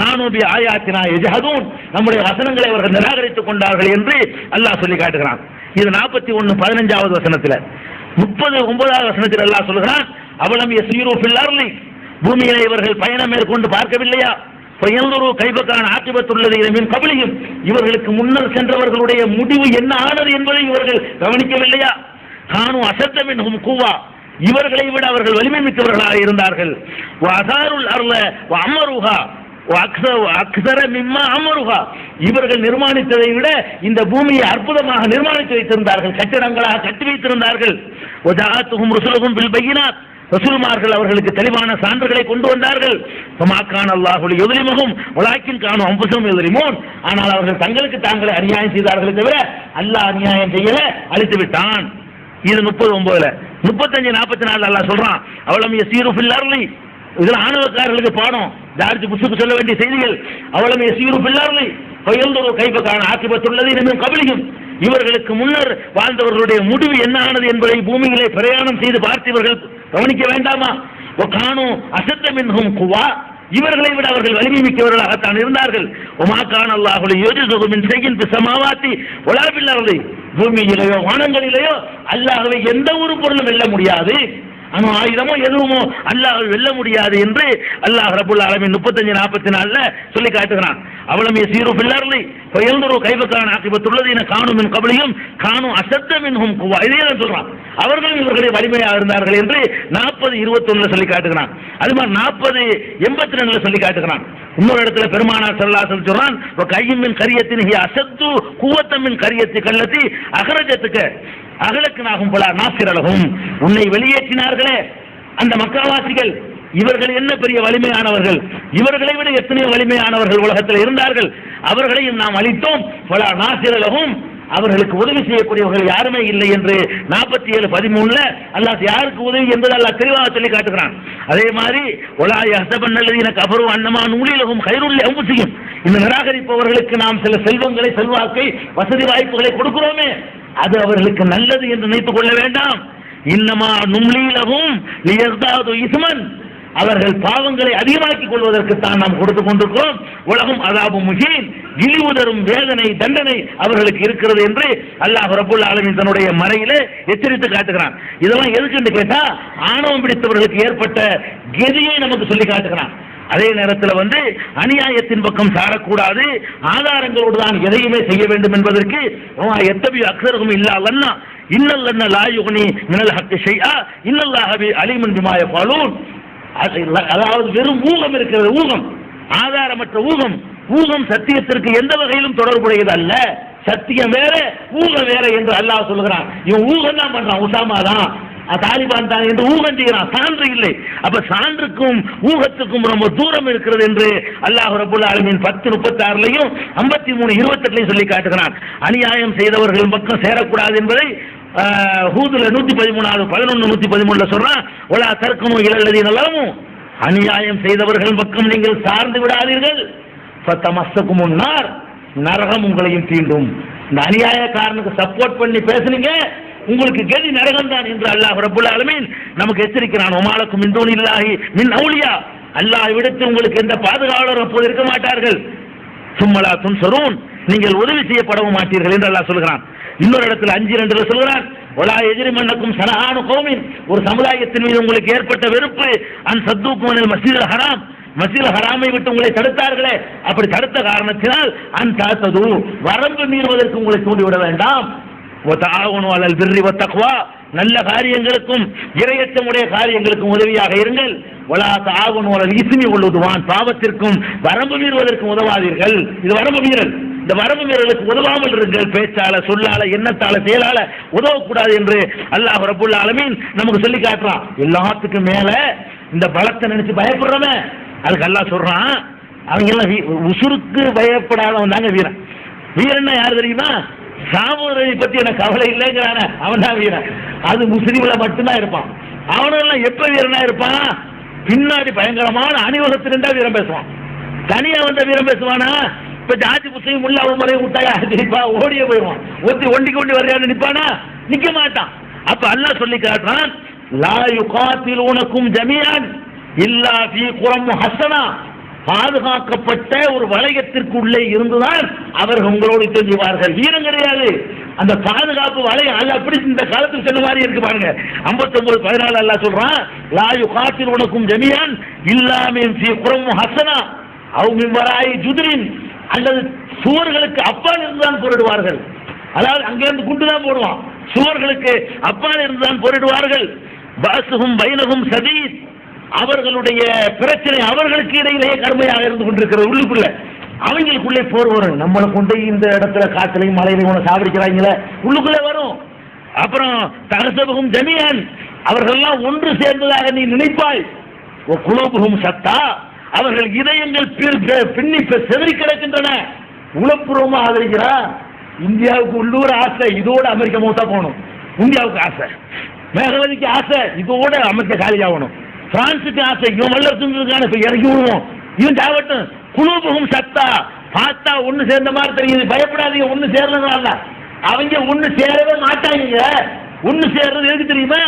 கானூபி ஆயாத்தினா யஜஹதூன், நம்முடைய வசனங்களை அவர்கள் நிராகரித்துக் கொண்டார்கள் என்று அல்லாஹ் சொல்லி காட்டுகிறான். இது 41:15 வசனத்தில். 39வது வசனத்தில் அல்லாஹ் சொல்கிறான், அவலம் யஸீரு ஃபில் அர்லி, பூமியிலே இவர்கள் பயணம் மேற்கொண்டு பார்க்கவில்லையா? ஃபயன்துரு கைஃபகான ஆகிபத்துல்லதீன மின் கப்லிஹிம், இவர்களுக்கு முன்னர் சென்றவர்களுடைய முடிவு என்ன ஆனது என்பதை இவர்கள் கவனிக்கவில்லையா? கானு அஸத்த மின்ஹும் குவா, இவர்களை விட அவர்கள் வலிமை மிக்கவர்களாக இருந்தார்கள். வஅஸாருல் அர்ல வஅமருஹா அக்ஸர மிம்மா அமருஹா, இவர்கள் நிர்மாணித்ததை விட இந்த பூமியை அற்புதமாக நிர்மாணித்து வைத்திருந்தார்கள், கட்டிடங்களாக கட்டி வைத்திருந்தார்கள். வஜாஅத்துஹும் ருசுலுஹும் பில் பையினாத், ரசூல்மார்கள் அவர்களுக்கு தெளிவான சான்றுகளை கொண்டு வந்தார்கள். ஃபமாகான அல்லாஹு லியுத்லிமஹும் வலாக்கின் கானு அன்ஃபுஸஹும் யுத்லிமூன், ஆனால் அவர்கள் தங்களுக்கு தாங்களே அநியாயம் செய்தார்களே தவிர அல்லாஹ் அநியாயம் செய்யல, அழித்து விட்டான். இது 39ல. 35-44 அல்லாஹ் சொல்றான், அவலம் யஸீரு ஃபில் அர்லி, இதுல ஆணவக்காரர்களுக்கு பாடம், ஜார்ஜ் புஷ்ஷுக்கு சொல்ல வேண்டிய செய்திகள். அவலம் யஸீரு ஃபில் அர்லி ஃபயன்துரு கைஃபகான ஆகிபத்துல்லதீன மின் கப்லிஹிம், இவர்களுக்கு முன்னர் வாழ்ந்தவர்களுடைய முடிவு என்ன ஆனது என்பதை பூமியிலே பிரயாணம் செய்து பார்த்து இவர்கள் கவனிக்க வேண்டாமா? வகானு அஸத்த மின்ஹும் குவா, இவர்களை விட அவர்கள் வலிமை மிக்கவர்களாகத்தான் இருந்தார்கள். வமாகான அல்லாஹு லியுஜிஸு மின் ஷைஇன் ஃபிஸ் ஸமாவாத்தி வலா ஃபில் அர்லி, பூமியிலேயோ வானங்களிலேயோ அல்லாஹ்வை எந்த ஒரு பொருளும் வெல்ல முடியாது, அணு ஆயுதமோ எதுவுமோ அல்லாஹ் வெல்ல முடியாது என்று அல்லாஹ் ரப்பல் ஆலமீன் 35-44 சொல்லி காட்டுகிறான். அவலம் யஸீரு ஃபில் அர்லி ஃபயன்துரு கைஃபகான ஆகிபத்துல்லதீன கானு மின் கப்லிஹிம் கானு அஸத்த மின்ஹும் குவா, இதே தான் சொல்றான். அவர்களும் இவர்களுடைய வலிமையாக இருந்தார்கள் என்று 40-21 சொல்லி காட்டுகிறான். அது மாதிரி 40-82 சொல்லி காட்டுகிறான். இன்னொரு இடத்துல பெருமானார் ஸல்லல்லாஹு அலைஹி வஸல்லம் சொல்றான், வகையும் மின் கரியத்தின் ஹி அஸத்து குவத்தம் மின் கரியத்தி கல்லத்தி அஹ்ரஜத்துக அகலக்கனாகும் பல நாசிரலகும், உன்னை வெளியேற்றினார்களே அந்த மக்காவாசிகள், இவர்கள் என்ன பெரிய வலிமையானவர்கள், இவர்களை விட எத்தனையோ வலிமையானவர்கள் உலகத்தில் இருந்தார்கள், அவர்களையும் நாம் அளித்தோம். பல நாசிரலகும், அவர்களுக்கு உதவி செய்யக்கூடியவர்கள் யாருமே இல்லை என்று 47-13 அல்லாஹ் யாருக்கு உதவி என்பது அல்லாஹ் தெளிவாக சொல்லி காட்டுகிறான். அதே மாதிரி ஒலாய ஹஸபன்னல்லதீன கஃபரு அன்னமா நூலிலஹும் கைருல் அன்ஃபுஸிஹிம், இந்த நிராகரிப்பவர்களுக்கு நாம் சில செல்வங்களை, செல்வாக்கை, வசதி வாய்ப்புகளை கொடுக்கிறோமே, அது அவர்களுக்கு நல்லது என்று நினைத்துக் கொள்ள வேண்டாம். இன்னமா நும்லீலஹும் லியஸ்தாது இஸ்மன், அவர்கள் பாவங்களை அதிகமாக்கிக் கொள்வதற்குத்தான் நாம் கொடுத்துக் கொண்டிருக்கிறோம். உலகம் அதாபு முஹீன், இழிவு தரும் வேதனை, தண்டனை அவர்களுக்கு இருக்கிறது என்று அல்லாஹ் ரப்பல் ஆலமீன் தன்னுடைய மறையிலே எச்சரித்து காட்டுகிறான். இதெல்லாம் எதுக்கு என்று கேட்டா, ஆணவம் பிடித்தவர்களுக்கு ஏற்பட்ட கதியை நமக்கு சொல்லி காட்டுகிறான். அதே நேரத்தில் அநியாயத்தின் பக்கம் சாரக்கூடாது, ஆதாரங்களோடு தான் எதையுமே செய்ய வேண்டும் என்பதற்கு எத்தபி அக்ஸரஹும் இல்லா லன்னா இன்னல்லன்ன லா யுக்னி மினல் ஹக்கி ஷைஆ இன்னல்லாஹ அலீமுன் பிமா யஃபலூன். அதாவது வெறும் ஊகம் இருக்கிறது, ஊகம், ஆதாரமற்ற ஊகம். ஊகம் சத்தியத்திற்கு எந்த வகையிலும் தொடர்புடையது அல்ல. சத்தியம் வேற, ஊகம் வேற என்று அல்லாஹ் சொல்லுகிறான். இவன் ஊகம் தான் பண்றான், உசாமா தான், தாலிபான் தான் என்று ஊகம் செய்கிறான், சான்று இல்லை. அப்ப சான்றுக்கும் ஊகத்துக்கும் ரொம்ப தூரம் இருக்கிறது என்று அல்லாஹ் ரப்பல் ஆலமீன் 10:36 53:28 சொல்லி காட்டுகிறான். அநியாயம் செய்தவர்கள் பக்கம் சேரக்கூடாது என்பதை ஹூதுல 113 சொல்றான். ஒலா தர்க்கமும் இலல்லதீனலமும், அநியாயம் செய்தவர்கள் பக்கம் நீங்கள் சார்ந்து விடாதீர்கள். ஃபதமஸ்ஸகுமுன் நார், நரகம் உங்களையும் தீண்டும். இந்த அநியாயக்காரனுக்கு சப்போர்ட் பண்ணி பேசுனீங்க, உங்களுக்கு கதி நரகம் தான் என்று அல்லாஹ் ரப்பல் ஆலமீன் நமக்கு எச்சரிக்கிறான். உமாலக்கும் மின் தூனில்லாஹி மின் அவுலியா, அல்லாஹ் விடுத்து உங்களுக்கு எந்த பாதுகாவலரும் அப்போது இருக்க மாட்டார்கள். சும்மலா துன்சரூன், நீங்கள் உதவி செய்யப்படவும் மாட்டீர்கள் என்று அல்லாஹ் சொல்கிறான். இன்னொரு இடத்துல 5:2 சொல்கிறான், வலா எஜ்ரிமன்னக்கும் ஷனஆனு கௌமின், ஒரு சமுதாயத்தின் மீது உங்களுக்கு ஏற்பட்ட வெறுப்பு, அன் சத்தூக்கும் அனில் மஸ்ஜிதுல் ஹராம், மஸ்ஜிதுல் ஹராமை விட்டு உங்களை தடுத்தார்களே, அப்படி தடுத்த காரணத்தினால் அன் தஅதது, வரம்பு மீறுவதற்கு உங்களை தூண்டிவிட வேண்டாம். வதஆவனு அலல் பிர்ரி வத்தக்வா, நல்ல காரியங்களுக்கும் இறையச்சமுடைய காரியங்களுக்கும் உதவியாக இருங்கள். வலா தஆவனு அலல் இஸ்மி வல் உத்வான், பாவத்திற்கும் வரம்பு மீறுவதற்கும் உதவாதீர்கள். இது வரம்பு மீறல். இந்த வரம்பு மீறலுக்கு உதவாமல் இருங்கள். பேச்சால, சொல்லால, எண்ணத்தால, செயலால உதவக்கூடாது என்று அல்லாஹ் ரப்பல் ஆலமீன் நமக்கு சொல்லி காட்டுறான். எல்லாத்துக்கும் மேல இந்த பலத்தை நினைச்சு பயப்படுறவன், அதுக்கு அல்லாஹ் சொல்றான், அவங்க எல்லாம் உசுருக்கு பயப்படாதவன் தாங்க வீரன். வீரன்னா யாரு தெரியுமா? சாமுரை பத்தி எனக்கு கவலை இல்லைங்கிறான அவன் தான் வீரன். அது முஸ்லீம்ல மட்டும்தான் இருப்பான். அவனெல்லாம் எப்ப வீரனா இருப்பான்? பின்னாடி பயங்கரமான அணிவகத்திலிருந்தா வீரம் பேசுவான். தனியா வந்த வீரம் பேசுவானா? இப்ப ஜாதி புஸ்தகம் முல்லா உமரை விட்டாயா நிற்பா, ஓடியே போயிடுவான். ஒண்டிக்கு ஒண்டி வரையான்னு நிற்பானா? நிக்க மாட்டான். அப்ப அல்லாஹ் சொல்லி காட்டுறான், லா யுகாத்திலூனக்கும் ஜமீஅன் இல்லா ஃபீ குரம் ஹஸனா, பாதுகாக்கப்பட்ட ஒரு வளையத்திற்குள்ளே இருந்துதான் அவர்கள் உங்களோடு தெரிஞ்சுவார்கள். வீரம் கிடையாது, அந்த பாதுகாப்பு வளையம். அல்ல அப்படி இந்த காலத்துக்கு சொன்ன மாதிரி இருக்கு பாருங்க. 59:14 அல்லாஹ் சொல்றான், லா யுகாத்திலூனக்கும் ஜமீஅன் இல்லா மின் ஃபீ குரம் ஹஸனா அவ் மின் வராயி ஜுத்ரின், அல்லது சுவர்களுக்கு அப்பால் இருந்துதான் போரிடுவார்கள். அதாவது அங்கிருந்து குண்டு தான் போடுவான். சுவர்களுக்கு அப்பால் இருந்துதான் போரிடுவார்கள். பாசுகும் பைனகும் சதீத், அவர்களுடைய பிரச்சனை அவர்களுக்கு இடையிலேயே கடுமையாக இருந்து கொண்டிருக்கிறது. உள்ளுக்குள்ள அவங்களுக்குள்ளே போர் வரும். நம்மளை கொண்டு இந்த இடத்துல காட்டிலையும் மலையிலையும் உன சாவடிக்கிறாங்களே, உள்ளுக்குள்ளே வரும். அப்புறம் தகசபகும் ஜமீஅன், அவர்கள்லாம் ஒன்று சேர்ந்ததாக நீ நினைப்பாய். குலோபுகும் சத்தா, அவர்கள் இதயங்கள் பின்னி செதறி கிடக்கின்றன. உளப்பூர்வமா ஆதரிக்கிறா. இந்தியாவுக்கு உள்ளூர் ஆசை, இதோட அமெரிக்கா மௌத்தா போகணும். இந்தியாவுக்கு ஆசை, மேகவதிக்கு ஆசை, இதோட அமெரிக்கா காலியாகணும். பிரான்ஸுக்கு ஆசை, இவன் வல்லரசுக்கான இப்ப இறக்கி விடுவோம், இவன் தாவட்டும். குலூபுகும் சத்தா, பார்த்தா ஒண்ணு சேர்ந்த மாதிரி தெரியுது. பயப்படாதீங்க, ஒண்ணு சேர்றதுனால அவங்க ஒண்ணு சேரவே மாட்டாங்க. ஒண்ணு சேர்றது எதுக்கு தெரியுமா?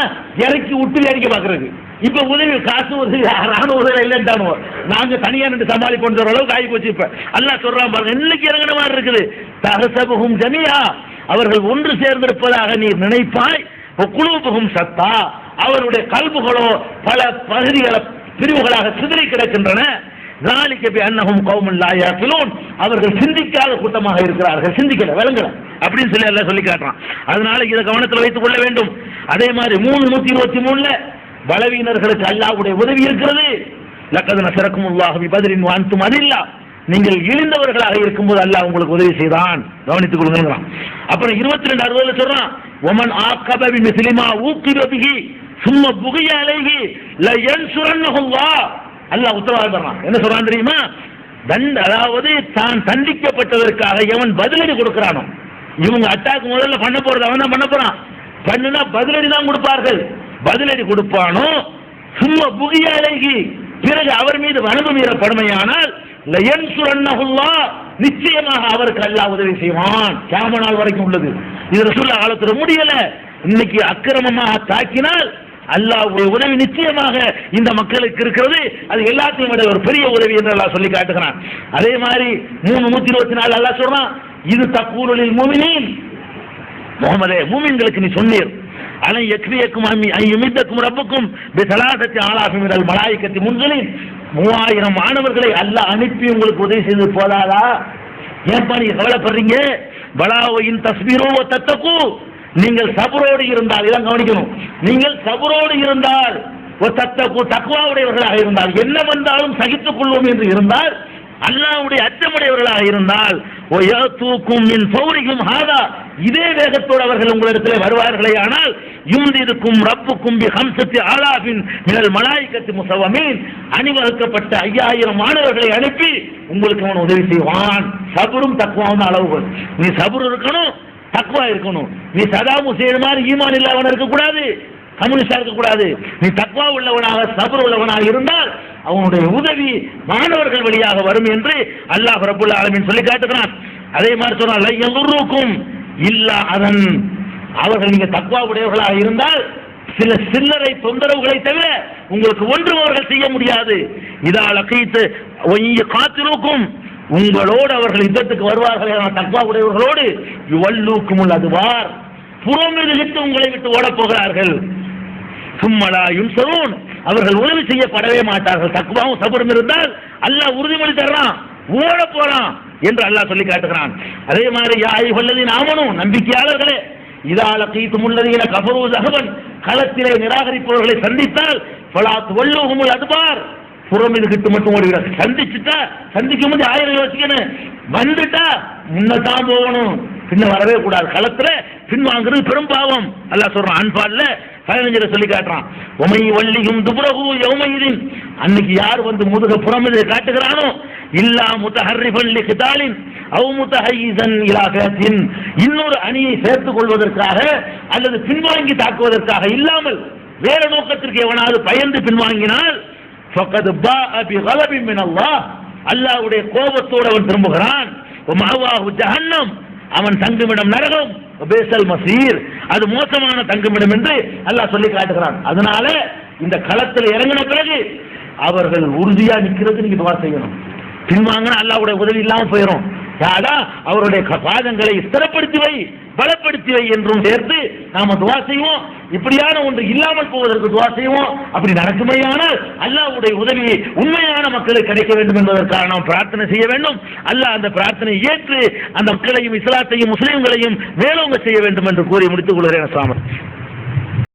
இறக்கி விட்டு வேடிக்கை பாக்குறது. இப்ப உதவி காசு உதவி ராணுவ உதவி இல்லைன்ட்டானோ, நாங்க தனியா நின்று சமாளிப்போன்ற அளவுக்கு ஆகி போச்சு. இப்ப அல்லாஹ் சொல்றான் பாருங்க, இன்னைக்கு இறங்கின மாதிரி இருக்குது. தகசபுகும் ஜமீஆ, அவர்கள் ஒன்று சேர்ந்திருப்பதாக நீ நினைப்பாய். குலூபுகும் சத்தா, அவருடைய கல்புகளோ பல பகுதிகளை பிரிவுகளாக சிதறி கிடக்கின்றன. அவர்கள் சிந்திக்காத கூட்டமாக இருக்கிறார்கள். சிந்திக்கல, விளங்கல அப்படின்னு சொல்லி எல்லாம் சொல்லி காட்டுறான். அதனால இதை கவனத்தில் வைத்துக் கொள்ள வேண்டும். அதே மாதிரி 3:123 பலவீனர்களுக்கு அல்லாஹ்வுடைய உதவி இருக்கிறது. லக்கத் நஸரக்குமுல்லாஹு பிபத்ரின் வஅன்தும் அதில்லா, நீங்கள் இழிந்தவர்களாக இருக்கும்போது அல்லாஹ் உங்களுக்கு உதவி செய்தான், கவனித்துக் கொள்ளுங்க. அப்புறம் 22:60 சொல்றான், ஒமன் ஆக்கப பிமிஸ்லிமா ஊக்கிப பிஹி சும்ம புகிய அலைஹி லயன்சுரன்னஹுல்லாஹ், அல்லாஹ் உத்தரவாதம் தர்றான். என்ன சொல்றான் தெரியுமா? அதாவது தான் தண்டிக்கப்பட்டதற்காக எவன் பதிலடி கொடுக்கிறானோ, இவங்க அட்டாக் முதல்ல பண்ண போறது அவன் தான் பண்ண போறான். பண்ணுனா பதிலடி தான் கொடுப்பார்கள். பதிலடி கொடுப்பானோ சும்மா புகிய அலைஹி, பிறகு அவர் மீது வனவு மீறப்படுமையானால் லயன்சுரன்னஹுல்லாஹ், நிச்சயமாக அவருக்கு அல்லாஹ் உதவி செய்வான். கியாமத் நாள் வரைக்கும் உள்ளது. இது ரசூலுல்லாஹ் காலத்துல முடியல. இன்னைக்கு அக்கிரமமாக தாக்கினால் அல்லாஹ்வுடைய உதவி நிச்சயமாக இந்த மக்களுக்கு இருக்கிறது. அது எல்லாத்தையும் விட ஒரு பெரிய உதவி என்று அல்லாஹ் சொல்லி காட்டுகிறான். அதே மாதிரி 3:124 அல்லாஹ் சொல்றான், இது தக்கூலுலில் முஃமினீன், முஹம்மதே மூமின்களுக்கு நீ சொன்னீர், அலை யக்ஃபியக்கும் ஐயுமித்தக்கும் ரப்புக்கும் பிஸலாசத்தி ஆலாஃபி மினல் மலாயிகத்தி முன்ஸலின், 3000 மாணவர்களை அல்லாஹ் அனுப்பி உங்களுக்கு உதவி செய்து போதாதா? ஏன்பா நீங்க கவலைப்படுறீங்க? பலாவின் தஸ்பீரோ தத்தகு, நீங்கள் சபரோடு இருந்தால், இதான் கவனிக்கணும், நீங்கள் சபரோடு இருந்தால், தத்தகு தக்வாவுடையவர்களாக இருந்தால், என்ன வந்தாலும் சகித்துக் கொள்வோம் என்று இருந்தால், அல்லாஹ்வுடைய அச்சமுடையவர்களாக இருந்தால், இதே வேகத்தோடு அவர்கள் உங்களிடத்தில் வருவார்களே ஆனால், யும்திதுக்கும் ரப்புக்கும் பி ஹம்ஸத்தி ஆலாஃபின் மினல் மலாயிகத்தி முஸவ்வமீன், அணிவகுக்கப்பட்ட 5000 மாணவர்களை அனுப்பி உங்களுக்கு அவன் உதவி செய்வான். சபரும் தக்வாவும் அளவுகள். நீ சபர் இருக்கணும், தக்வா இருக்கணும். நீ சதாம் ஹுசைன் மாதிரி ஈமான் இல்லாதவன் இருக்கக்கூடாது, கம்யூனிஸ்டா இருக்கக்கூடாது. நீ தக்வா உள்ளவனாக சபர் உள்ளவனாக இருந்தால் அவனுடைய உதவி மாணவர்கள் வழியாக வரும் என்று அல்லாஹ் ரப்புல் ஆலமீன் சொல்லி காட்டுகிறான். அதே மாதிரி சொன்னால் எல்லோருக்கும் இல்லா அதன் அவர்கள் நீங்க தக்வா உடையவர்களாக இருந்தால் சில சில்லறை தொந்தரவுகளை தவிர உங்களுக்கு ஒன்றும் அவர்கள் செய்ய முடியாது. இதால் அகைத்து காத்திருக்கும் உங்களோடு அவர்கள் யுத்தத்துக்கு வருவார்கள் தக்வா உடையவர்களோடு வல்லூக்கும் அதுவார் புறமிட்டு உங்களை விட்டு ஓடப் போகிறார்கள். சும்மலா யுன்சரூன் அவர்கள் உதவி செய்யப்படவே மாட்டார்கள். தக்வாவும் சபரும் இருந்தால் அல்லாஹ் உறுதிமொழி தர்றான், ஓட போறான் என்று அல்லாஹ் சொல்லி காட்டுகிறான். அதே மாதிரி யாய் வல்லதின் ஆமனும் நம்பிக்கையாளர்களே இதால கீத்து முள்ளதீன கபரு ஜஹபன் களத்திலே நிராகரிப்பவர்களை சந்தித்தால் பலாத் வல்லூஹுமுல் அதுபார் புறமிது கிட்டு மட்டும் ஓடிவிட. சந்திச்சுட்டா சந்திக்கும் போது 1000 யோசிக்கணும், வந்துட்டா முன்னதான் போகணும், பின்ன வரவே கூடாது. களத்துல பின்வாங்கிறது பெரும் பாவம். அல்லாஹ் சொல்றான் அன்பால்ல 15 சொல்லி காட்டுறான். உமை வள்ளியும் துபுரகு யௌமையிதின் அன்னைக்கு யார் வந்து முதுக புறமிதை காட்டுகிறானோ இல்லா முத்தஹர்ரிஃபன் லிகிதாலின் அவ் முத்தஹய்யிஸன் இலா ஃபிஅத்தின் இன்னொரு அணியை சேர்த்துக் கொள்வதற்காக அல்லது பின்வாங்கி தாக்குவதற்காக இல்லாமல் வேற நோக்கத்திற்கு எவனாவது பயந்து பின்வாங்கினால் ஃபகத் பாஅ பிகலபின் மின் அல்லாஹ் அல்லாஹ்வுடைய கோபத்தோடு அவன் திரும்புகிறான். வமஅவாஹு ஜஹன்னம் அவன் தங்குமிடம் நரகம், பேசல் மசீர் அது மோசமான தங்குமிடம் என்று அல்லாஹ் சொல்லி காட்டுகிறான். அதனால இந்த களத்தில் இறங்கின பிறகு அவர்கள் உறுதியா நிற்கிறது நீங்க துவா செய்யணும். பின்வாங்கினா அல்லாஹ்வுடைய உதவி இல்லாமல் போயிடும். யாரா அவருடைய பாதங்களை ஸ்திரப்படுத்தி வை, பலப்படுத்தி வை என்றும் சேர்த்து நாம துவா செய்வோம். இப்படியான ஒன்று இல்லாமல் போவதற்கு துவா செய்வோம். அப்படி நடக்குமையானால் அல்லாஹ்வுடைய உதவி உண்மையான மக்களுக்கு கிடைக்க வேண்டும் என்பதற்காக நாம் பிரார்த்தனை செய்ய வேண்டும். அல்லாஹ் அந்த பிரார்த்தனை ஏற்று அந்த மக்களையும் இஸ்லாத்தையும் முஸ்லிம்களையும் மேலோங்க செய்ய வேண்டும் என்று கூறி முடித்துக் கொள்கிறேன்.